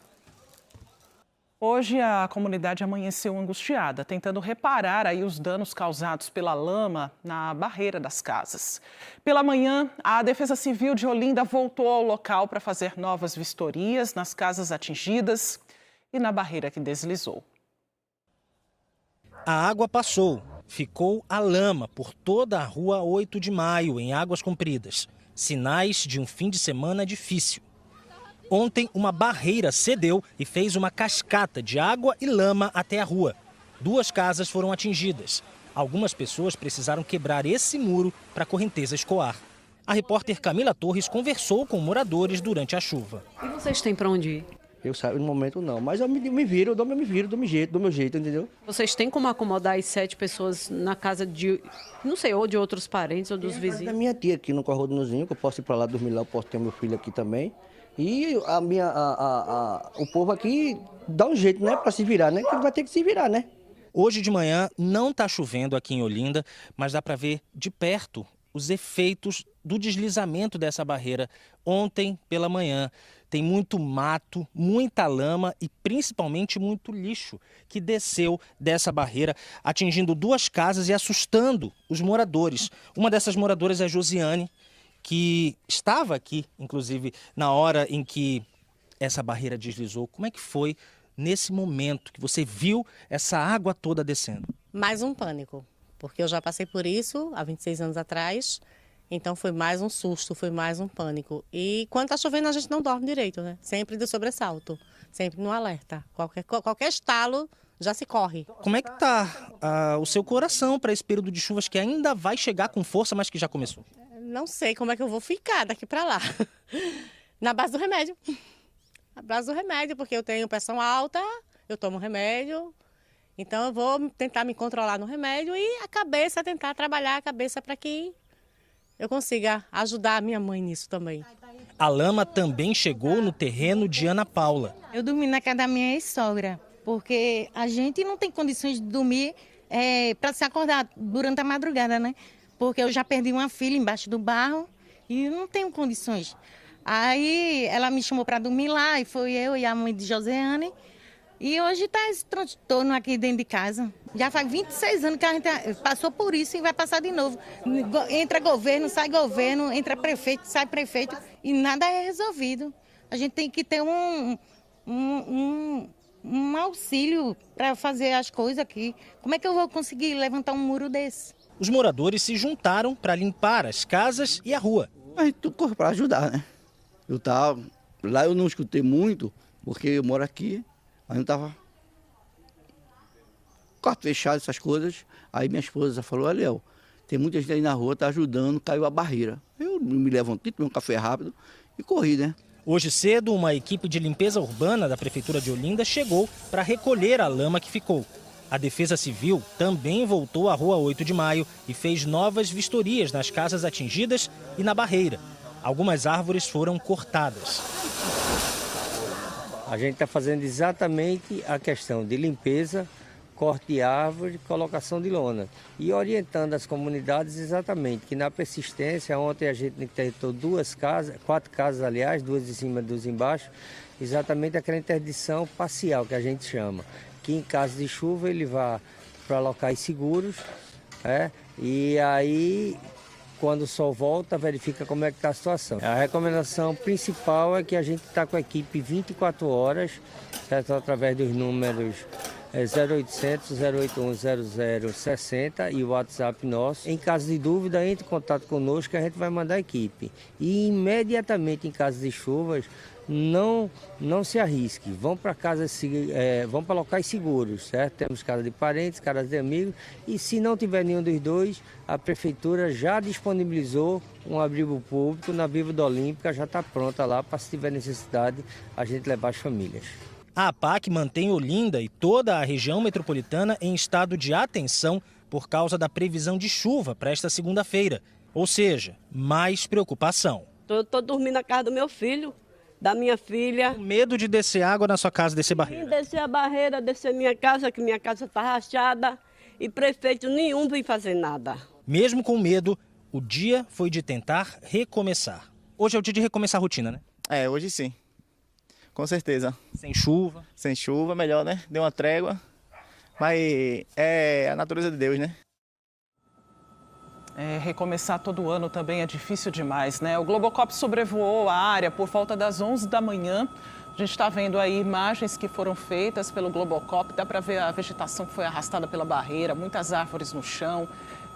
Hoje, a comunidade amanheceu angustiada, tentando reparar aí os danos causados pela lama na barreira das casas. Pela manhã, a Defesa Civil de Olinda voltou ao local para fazer novas vistorias nas casas atingidas e na barreira que deslizou. A água passou. Ficou a lama por toda a rua 8 de Maio, em Águas Compridas. Sinais de um fim de semana difícil. Ontem, uma barreira cedeu e fez uma cascata de água e lama até a rua. 2 casas foram atingidas. Algumas pessoas precisaram quebrar esse muro para a correnteza escoar. A repórter Camila Torres conversou com moradores durante a chuva. E vocês têm para onde ir? Eu saio no momento não, mas eu me viro, do meu jeito, entendeu? Vocês têm como acomodar as 7 pessoas na casa de, não sei, ou de outros parentes ou dos vizinhos? Da minha tia aqui no Corrodonozinho, que eu posso ir para lá dormir lá, eu posso ter meu filho aqui também. E o povo aqui dá um jeito, né, para se virar, né? Que vai ter que se virar, né? Hoje de manhã não está chovendo aqui em Olinda, mas dá para ver de perto os efeitos do deslizamento dessa barreira. Ontem pela manhã tem muito mato, muita lama e principalmente muito lixo que desceu dessa barreira, atingindo 2 casas e assustando os moradores. Uma dessas moradoras é a Josiane, que estava aqui, inclusive, na hora em que essa barreira deslizou. Como é que foi nesse momento que você viu essa água toda descendo? Mais um pânico, porque eu já passei por isso há 26 anos atrás, então foi mais um susto, foi mais um pânico. E quando está chovendo a gente não dorme direito, né? Sempre de sobressalto, sempre no alerta. Qualquer estalo já se corre. Como é que está o seu coração para esse período de chuvas que ainda vai chegar com força, mas que já começou? Não sei como é que eu vou ficar daqui para lá. Na base do remédio. Na base do remédio, porque eu tenho pressão alta, eu tomo remédio. Então eu vou tentar me controlar no remédio e a cabeça, tentar trabalhar a cabeça para que eu consiga ajudar a minha mãe nisso também. A lama também chegou no terreno de Ana Paula. Eu dormi na casa da minha ex-sogra, porque a gente não tem condições de dormir para se acordar durante a madrugada, né? Porque eu já perdi uma filha embaixo do barro e não tenho condições. Aí ela me chamou para dormir lá e foi eu e a mãe de Joseane. E hoje está esse transtorno aqui dentro de casa. Já faz 26 anos que a gente passou por isso e vai passar de novo. Entra governo, entra prefeito, sai prefeito e nada é resolvido. A gente tem que ter um auxílio para fazer as coisas aqui. Como é que eu vou conseguir levantar um muro desse? Os moradores se juntaram para limpar as casas e a rua. A gente tudo corre para ajudar, né? Lá eu não escutei muito, porque eu moro aqui. Aí não estava quarto fechado, essas coisas. Aí minha esposa falou, olha, Léo, tem muita gente aí na rua, tá ajudando, caiu a barreira. Eu me levantei, tomei um café rápido e corri, né? Hoje cedo, uma equipe de limpeza urbana da Prefeitura de Olinda chegou para recolher a lama que ficou. A Defesa Civil também voltou à Rua 8 de Maio e fez novas vistorias nas casas atingidas e na barreira. Algumas árvores foram cortadas. A gente está fazendo exatamente a questão de limpeza, corte de árvore, colocação de lona. E orientando as comunidades exatamente que na persistência, ontem a gente interditou 4 casas, aliás, 2 em cima e 2 embaixo, exatamente aquela interdição parcial que a gente chama. Que em caso de chuva ele vai para locais seguros, e aí quando o sol volta, verifica como é que está a situação. A recomendação principal é que a gente está com a equipe 24 horas, certo? Através dos números 0800 081 0060 e o WhatsApp nosso. Em caso de dúvida, entre em contato conosco que a gente vai mandar a equipe. E imediatamente em caso de chuvas, não se arrisque. Vão para vão para locais seguros, certo? Temos casa de parentes, casa de amigos. E se não tiver nenhum dos dois, a prefeitura já disponibilizou um abrigo público na Vila Olímpica, já está pronta lá para, se tiver necessidade, a gente levar as famílias. A APAC mantém Olinda e toda a região metropolitana em estado de atenção por causa da previsão de chuva para esta segunda-feira. Ou seja, mais preocupação. Estou dormindo na casa do meu filho, da minha filha. Com medo de descer água na sua casa, descer barreira? Sim, descer a barreira, descer minha casa, que minha casa está rachada. E prefeito nenhum vem fazer nada. Mesmo com medo, o dia foi de tentar recomeçar. Hoje é o dia de recomeçar a rotina, né? Hoje sim. Com certeza. Sem chuva? Sem chuva, melhor, né? Deu uma trégua. Mas é a natureza de Deus, né? Recomeçar todo ano também é difícil demais, né? O Globocop sobrevoou a área por volta das 11 da manhã. A gente está vendo aí imagens que foram feitas pelo Globocop. Dá para ver a vegetação que foi arrastada pela barreira, muitas árvores no chão.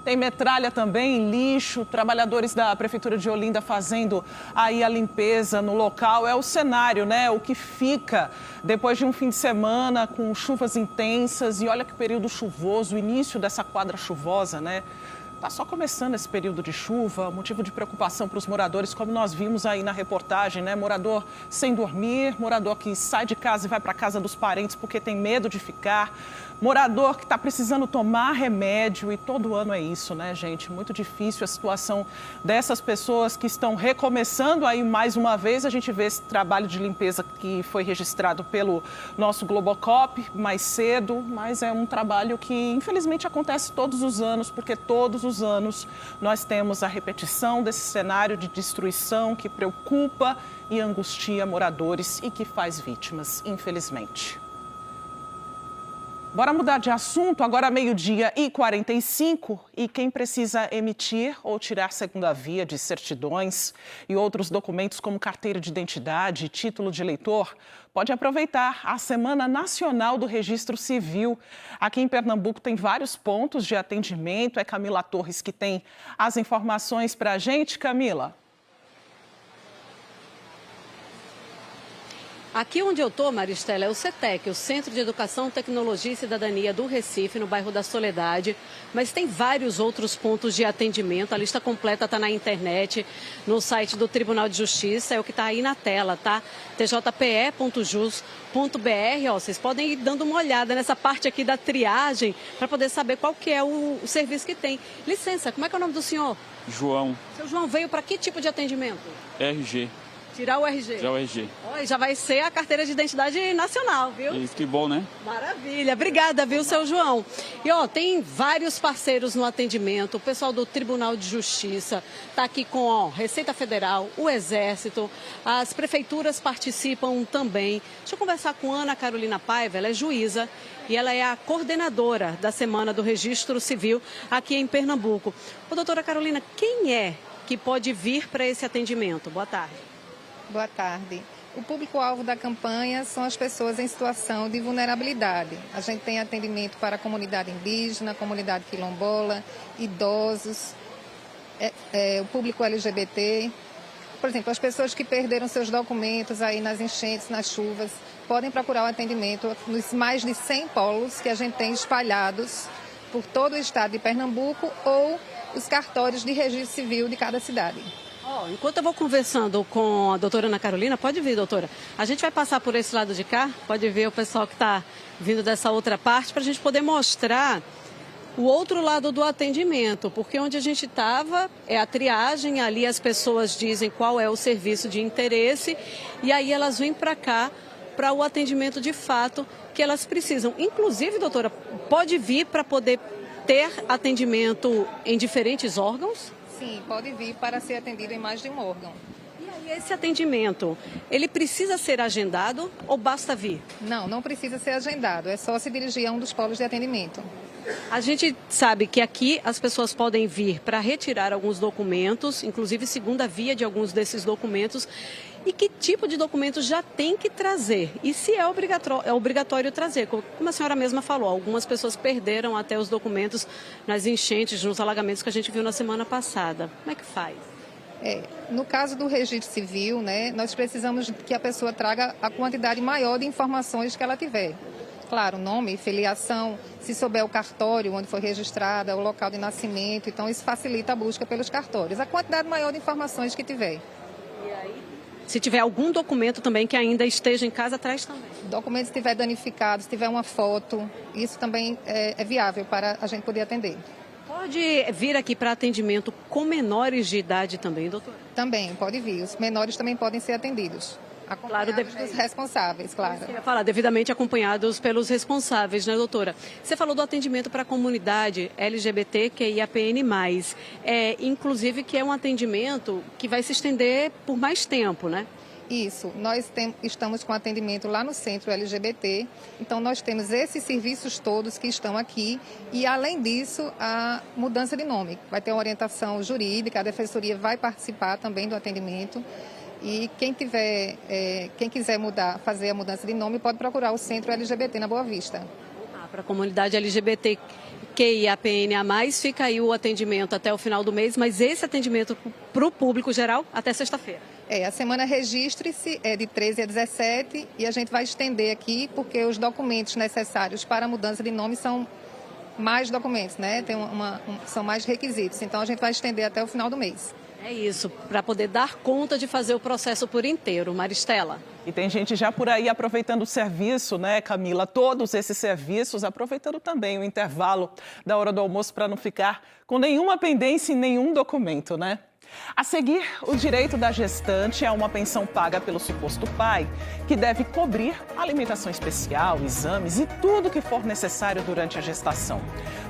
Tem metralha também, lixo, trabalhadores da Prefeitura de Olinda fazendo aí a limpeza no local. É o cenário, né? O que fica depois de um fim de semana com chuvas intensas. E olha que período chuvoso, o início dessa quadra chuvosa, né? Está só começando esse período de chuva, motivo de preocupação para os moradores, como nós vimos aí na reportagem, né? Morador sem dormir, morador que sai de casa e vai para a casa dos parentes porque tem medo de ficar, morador que está precisando tomar remédio e todo ano é isso, né, gente? Muito difícil a situação dessas pessoas que estão recomeçando aí mais uma vez. A gente vê esse trabalho de limpeza que foi registrado pelo nosso Globocop mais cedo, mas é um trabalho que infelizmente acontece todos os anos, porque todos os anos nós temos a repetição desse cenário de destruição que preocupa e angustia moradores e que faz vítimas, infelizmente. Bora mudar de assunto, agora 12h45, e quem precisa emitir ou tirar segunda via de certidões e outros documentos como carteira de identidade e título de eleitor, pode aproveitar a Semana Nacional do Registro Civil. Aqui em Pernambuco tem vários pontos de atendimento, é Camila Torres que tem as informações para a gente. Camila. Aqui onde eu estou, Maristela, é o CETEC, o Centro de Educação, Tecnologia e Cidadania do Recife, no bairro da Soledade. Mas tem vários outros pontos de atendimento. A lista completa está na internet, no site do Tribunal de Justiça, é o que está aí na tela, tá? tjpe.jus.br. Vocês podem ir dando uma olhada nessa parte aqui da triagem para poder saber qual que é o serviço que tem. Licença, como é que é o nome do senhor? João. Seu João veio para que tipo de atendimento? RG. Tirar o RG. Tirar o RG. Oi, já vai ser a carteira de identidade nacional, viu? Isso, que bom, né? Maravilha. Obrigada, viu, seu João? E, tem vários parceiros no atendimento. O pessoal do Tribunal de Justiça está aqui com Receita Federal, o Exército, as prefeituras participam também. Deixa eu conversar com Ana Carolina Paiva, ela é juíza e ela é a coordenadora da Semana do Registro Civil aqui em Pernambuco. Ô, doutora Carolina, quem é que pode vir para esse atendimento? Boa tarde. Boa tarde. O público-alvo da campanha são as pessoas em situação de vulnerabilidade. A gente tem atendimento para a comunidade indígena, comunidade quilombola, idosos, o público LGBT. Por exemplo, as pessoas que perderam seus documentos aí nas enchentes, nas chuvas, podem procurar o atendimento nos mais de 100 polos que a gente tem espalhados por todo o estado de Pernambuco ou os cartórios de registro civil de cada cidade. Enquanto eu vou conversando com a doutora Ana Carolina, pode vir, doutora. A gente vai passar por esse lado de cá, pode ver o pessoal que está vindo dessa outra parte, para a gente poder mostrar o outro lado do atendimento, porque onde a gente estava é a triagem, ali as pessoas dizem qual é o serviço de interesse e aí elas vêm para cá para o atendimento de fato que elas precisam. Inclusive, doutora, pode vir para poder ter atendimento em diferentes órgãos? Sim, pode vir para ser atendido em mais de um órgão. E esse atendimento, ele precisa ser agendado ou basta vir? Não precisa ser agendado, é só se dirigir a um dos polos de atendimento. A gente sabe que aqui as pessoas podem vir para retirar alguns documentos, inclusive segunda via de alguns desses documentos. E que tipo de documento já tem que trazer? E se é obrigatório trazer? Como a senhora mesma falou, algumas pessoas perderam até os documentos nas enchentes, nos alagamentos que a gente viu na semana passada. Como é que faz? No caso do registro civil, nós precisamos que a pessoa traga a quantidade maior de informações que ela tiver. Claro, nome, filiação, se souber o cartório onde foi registrada, o local de nascimento, então isso facilita a busca pelos cartórios. A quantidade maior de informações que tiver. Se tiver algum documento também que ainda esteja em casa, traz também. Documento se estiver danificado, se tiver uma foto, isso também é viável para a gente poder atender. Pode vir aqui para atendimento com menores de idade também, doutora? Também, pode vir. Os menores também podem ser atendidos. Acompanhados dos responsáveis, claro. Eu ia falar, devidamente acompanhados pelos responsáveis, né, doutora? Você falou do atendimento para a comunidade LGBTQIAPN+. Inclusive que é um atendimento que vai se estender por mais tempo, né? Isso, nós estamos com atendimento lá no Centro LGBT, então nós temos esses serviços todos que estão aqui e, além disso, a mudança de nome. Vai ter uma orientação jurídica, a Defensoria vai participar também do atendimento. E quem quiser fazer a mudança de nome, pode procurar o Centro LGBT na Boa Vista. Para a comunidade LGBTQIAPN+, fica aí o atendimento até o final do mês, mas esse atendimento para o público geral até sexta-feira. A semana Registre-se é de 13 a 17 e a gente vai estender aqui porque os documentos necessários para a mudança de nome são mais documentos, né? São mais requisitos, então a gente vai estender até o final do mês. É isso, para poder dar conta de fazer o processo por inteiro. Maristela. E tem gente já por aí aproveitando o serviço, né, Camila? Todos esses serviços, aproveitando também o intervalo da hora do almoço para não ficar com nenhuma pendência em nenhum documento, né? A seguir, o direito da gestante é uma pensão paga pelo suposto pai, que deve cobrir alimentação especial, exames e tudo que for necessário durante a gestação.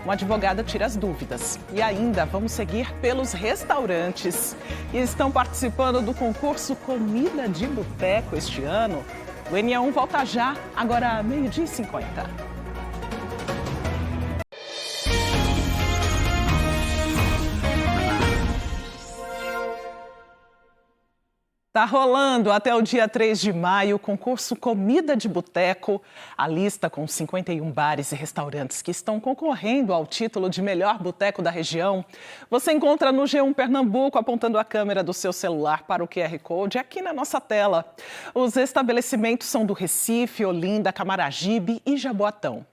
Uma advogada tira as dúvidas. E ainda vamos seguir pelos restaurantes. E estão participando do concurso Comida de Boteco este ano. O NE1 volta já, agora 12h50. Tá rolando até o dia 3 de maio o concurso Comida de Boteco, a lista com 51 bares e restaurantes que estão concorrendo ao título de melhor boteco da região. Você encontra no G1 Pernambuco, apontando a câmera do seu celular para o QR Code aqui na nossa tela. Os estabelecimentos são do Recife, Olinda, Camaragibe e Jaboatão.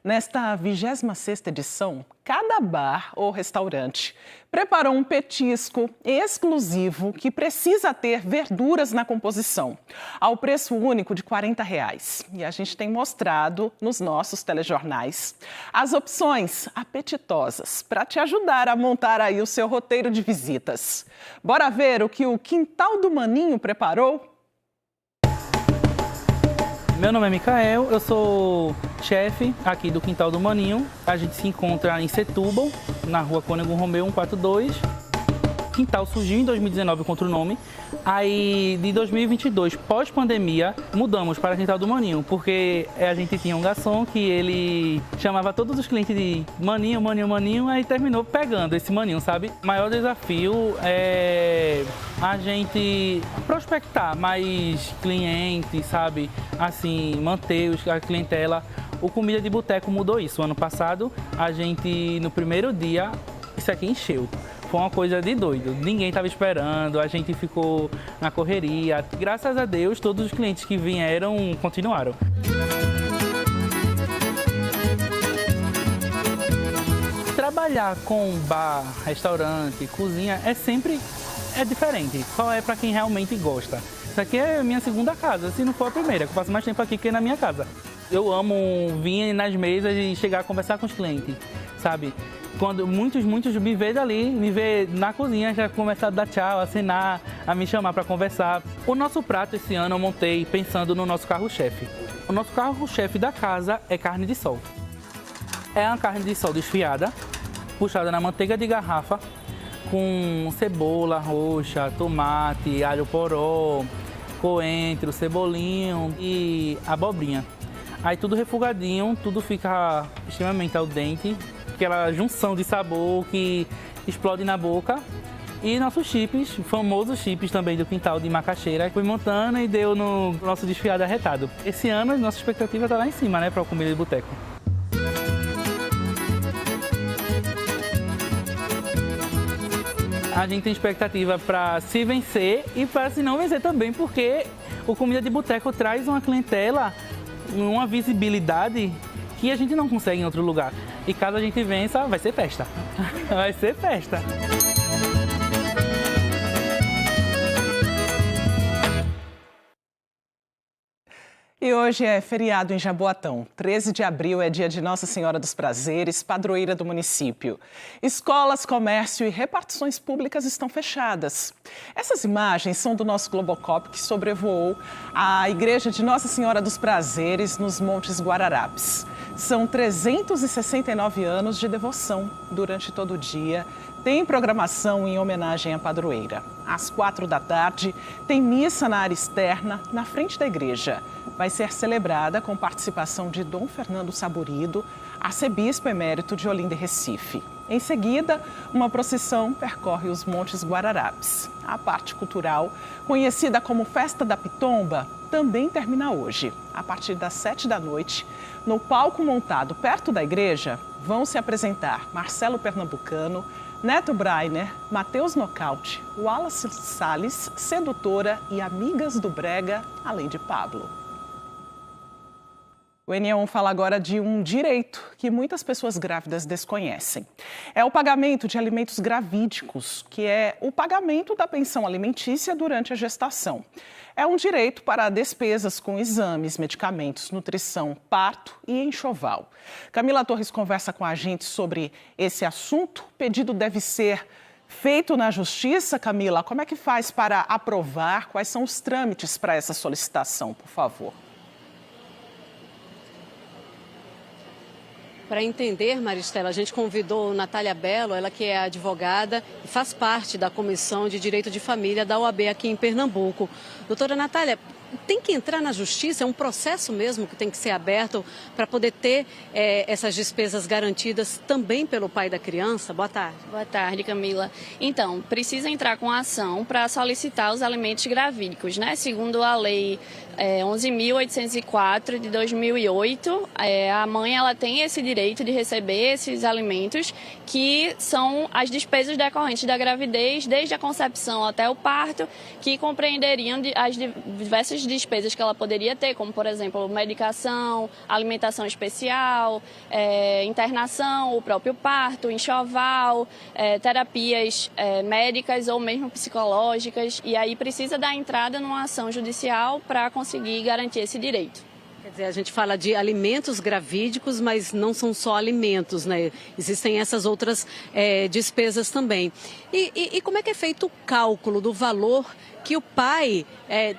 Nesta 26ª edição, cada bar ou restaurante preparou um petisco exclusivo que precisa ter verduras na composição, ao preço único de R$ 40. E a gente tem mostrado nos nossos telejornais as opções apetitosas para te ajudar a montar aí o seu roteiro de visitas. Bora ver o que o Quintal do Maninho preparou? Meu nome é Micael, eu sou chefe aqui do Quintal do Maninho. A gente se encontra em Setúbal, na rua Cônego Romeu 142. O Quintal surgiu em 2019 com outro nome. Aí, de 2022, pós-pandemia, mudamos para Quintal do Maninho, porque a gente tinha um garçom que ele chamava todos os clientes de Maninho, Maninho, Maninho, aí terminou pegando esse Maninho, sabe? O maior desafio é a gente prospectar mais clientes, sabe? Assim, manter a clientela. O Comida de Boteco mudou isso. Ano passado, a gente, no primeiro dia, isso aqui encheu. Foi uma coisa de doido, ninguém estava esperando, a gente ficou na correria. Graças a Deus, todos os clientes que vieram continuaram. Trabalhar com bar, restaurante, cozinha é diferente, só é para quem realmente gosta. Isso aqui é a minha segunda casa, se não for a primeira, que eu passo mais tempo aqui que na minha casa. Eu amo vir nas mesas e chegar a conversar com os clientes, sabe? Quando muitos me veem dali, me veem na cozinha, já começam a dar tchau, acenar, a me chamar para conversar. O nosso prato esse ano eu montei pensando no nosso carro-chefe. O nosso carro-chefe da casa é carne de sol. É uma carne de sol desfiada, puxada na manteiga de garrafa, com cebola roxa, tomate, alho poró, coentro, cebolinho e abobrinha. Aí tudo refogadinho, tudo fica extremamente al dente. Aquela junção de sabor que explode na boca. E nossos chips, famosos chips também do Quintal de macaxeira, fui montando e deu no nosso desfiado arretado. Esse ano a nossa expectativa está lá em cima, né, para o Comida de Boteco. A gente tem expectativa para se vencer e para se não vencer também, porque o Comida de Boteco traz uma clientela, uma visibilidade que a gente não consegue em outro lugar. E caso a gente vença, vai ser festa. Vai ser festa. E hoje é feriado em Jaboatão. 13 de abril é dia de Nossa Senhora dos Prazeres, padroeira do município. Escolas, comércio e repartições públicas estão fechadas. Essas imagens são do nosso Globocop, que sobrevoou a igreja de Nossa Senhora dos Prazeres nos Montes Guararapes. São 369 anos de devoção durante todo o dia. Tem programação em homenagem à padroeira. Às 4 da tarde, tem missa na área externa, na frente da igreja. Vai ser celebrada com participação de Dom Fernando Saburido, arcebispo emérito de Olinda e Recife. Em seguida, uma procissão percorre os Montes Guararapes. A parte cultural, conhecida como Festa da Pitomba, também termina hoje. A partir das 7 da noite, no palco montado perto da igreja, vão se apresentar Marcelo Pernambucano, Neto Breiner, Matheus Nocaute, Wallace Salles, Sedutora e Amigas do Brega, além de Pablo. O NE1 fala agora de um direito que muitas pessoas grávidas desconhecem. É o pagamento de alimentos gravídicos, que é o pagamento da pensão alimentícia durante a gestação. É um direito para despesas com exames, medicamentos, nutrição, parto e enxoval. Camila Torres conversa com a gente sobre esse assunto. O pedido deve ser feito na Justiça. Camila, como é que faz para aprovar? Quais são os trâmites para essa solicitação, por favor? Para entender, Maristela, a gente convidou Natália Belo, ela que é advogada e faz parte da Comissão de Direito de Família da OAB aqui em Pernambuco. Doutora Natália, tem que entrar na justiça? É um processo mesmo que tem que ser aberto para poder ter essas despesas garantidas também pelo pai da criança? Boa tarde. Boa tarde, Camila. Então, precisa entrar com a ação para solicitar os alimentos gravídicos, né? Segundo a lei 11.804 de 2008, a mãe ela tem esse direito de receber esses alimentos, que são as despesas decorrentes da gravidez, desde a concepção até o parto, que compreenderiam as diversas despesas que ela poderia ter, como, por exemplo, medicação, alimentação especial, internação, o próprio parto, enxoval, terapias médicas ou mesmo psicológicas, e aí precisa dar entrada numa ação judicial para conseguir garantir esse direito. Quer dizer, a gente fala de alimentos gravídicos, mas não são só alimentos, né? Existem essas outras despesas também. E como é que é feito o cálculo do valor que o pai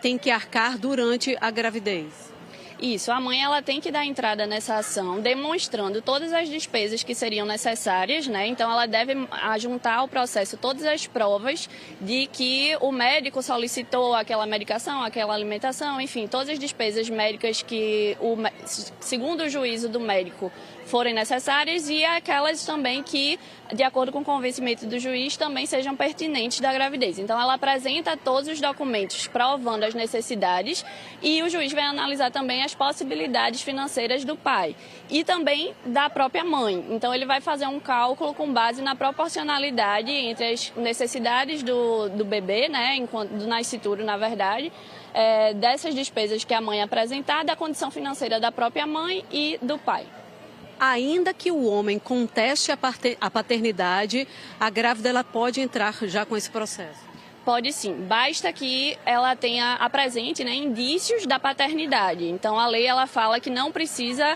tem que arcar durante a gravidez? Isso, a mãe ela tem que dar entrada nessa ação, demonstrando todas as despesas que seriam necessárias, né? Então ela deve ajuntar ao processo todas as provas de que o médico solicitou aquela medicação, aquela alimentação, enfim, todas as despesas médicas que, segundo o juízo do médico, forem necessárias, e aquelas também que, de acordo com o convencimento do juiz, também sejam pertinentes da gravidez. Então ela apresenta todos os documentos provando as necessidades, e o juiz vai analisar também as possibilidades financeiras do pai e também da própria mãe. Então ele vai fazer um cálculo com base na proporcionalidade entre as necessidades do bebê, né, do nascituro, na verdade, dessas despesas que a mãe apresentar, da condição financeira da própria mãe e do pai. Ainda que o homem conteste a paternidade, a grávida ela pode entrar já com esse processo? Pode sim, basta que ela apresente, né, indícios da paternidade. Então a lei ela fala que não precisa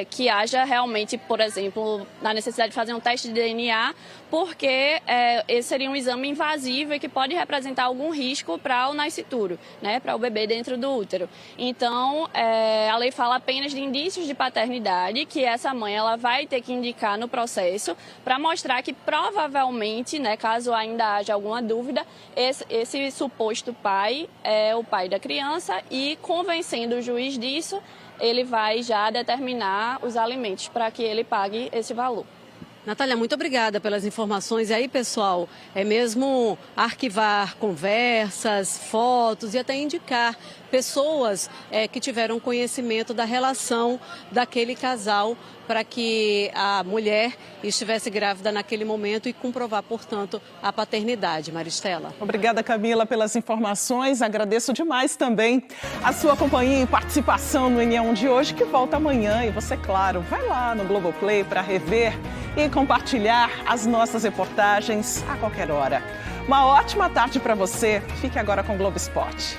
que haja realmente, por exemplo, na necessidade de fazer um teste de DNA, porque esse seria um exame invasivo e que pode representar algum risco para o nascituro, né, para o bebê dentro do útero. Então a lei fala apenas de indícios de paternidade, que essa mãe ela vai ter que indicar no processo para mostrar que provavelmente, né, caso ainda haja alguma dúvida, esse suposto pai é o pai da criança, e convencendo o juiz disso, ele vai já determinar os alimentos para que ele pague esse valor. Natália, muito obrigada pelas informações. E aí, pessoal, é mesmo arquivar conversas, fotos e até indicar pessoas que tiveram conhecimento da relação daquele casal para que a mulher estivesse grávida naquele momento e comprovar, portanto, a paternidade. Maristela. Obrigada, Camila, pelas informações. Agradeço demais também a sua companhia e participação no NE1 de hoje, que volta amanhã. E você, claro, vai lá no Globoplay para rever e compartilhar as nossas reportagens a qualquer hora. Uma ótima tarde para você. Fique agora com o Globo Esporte.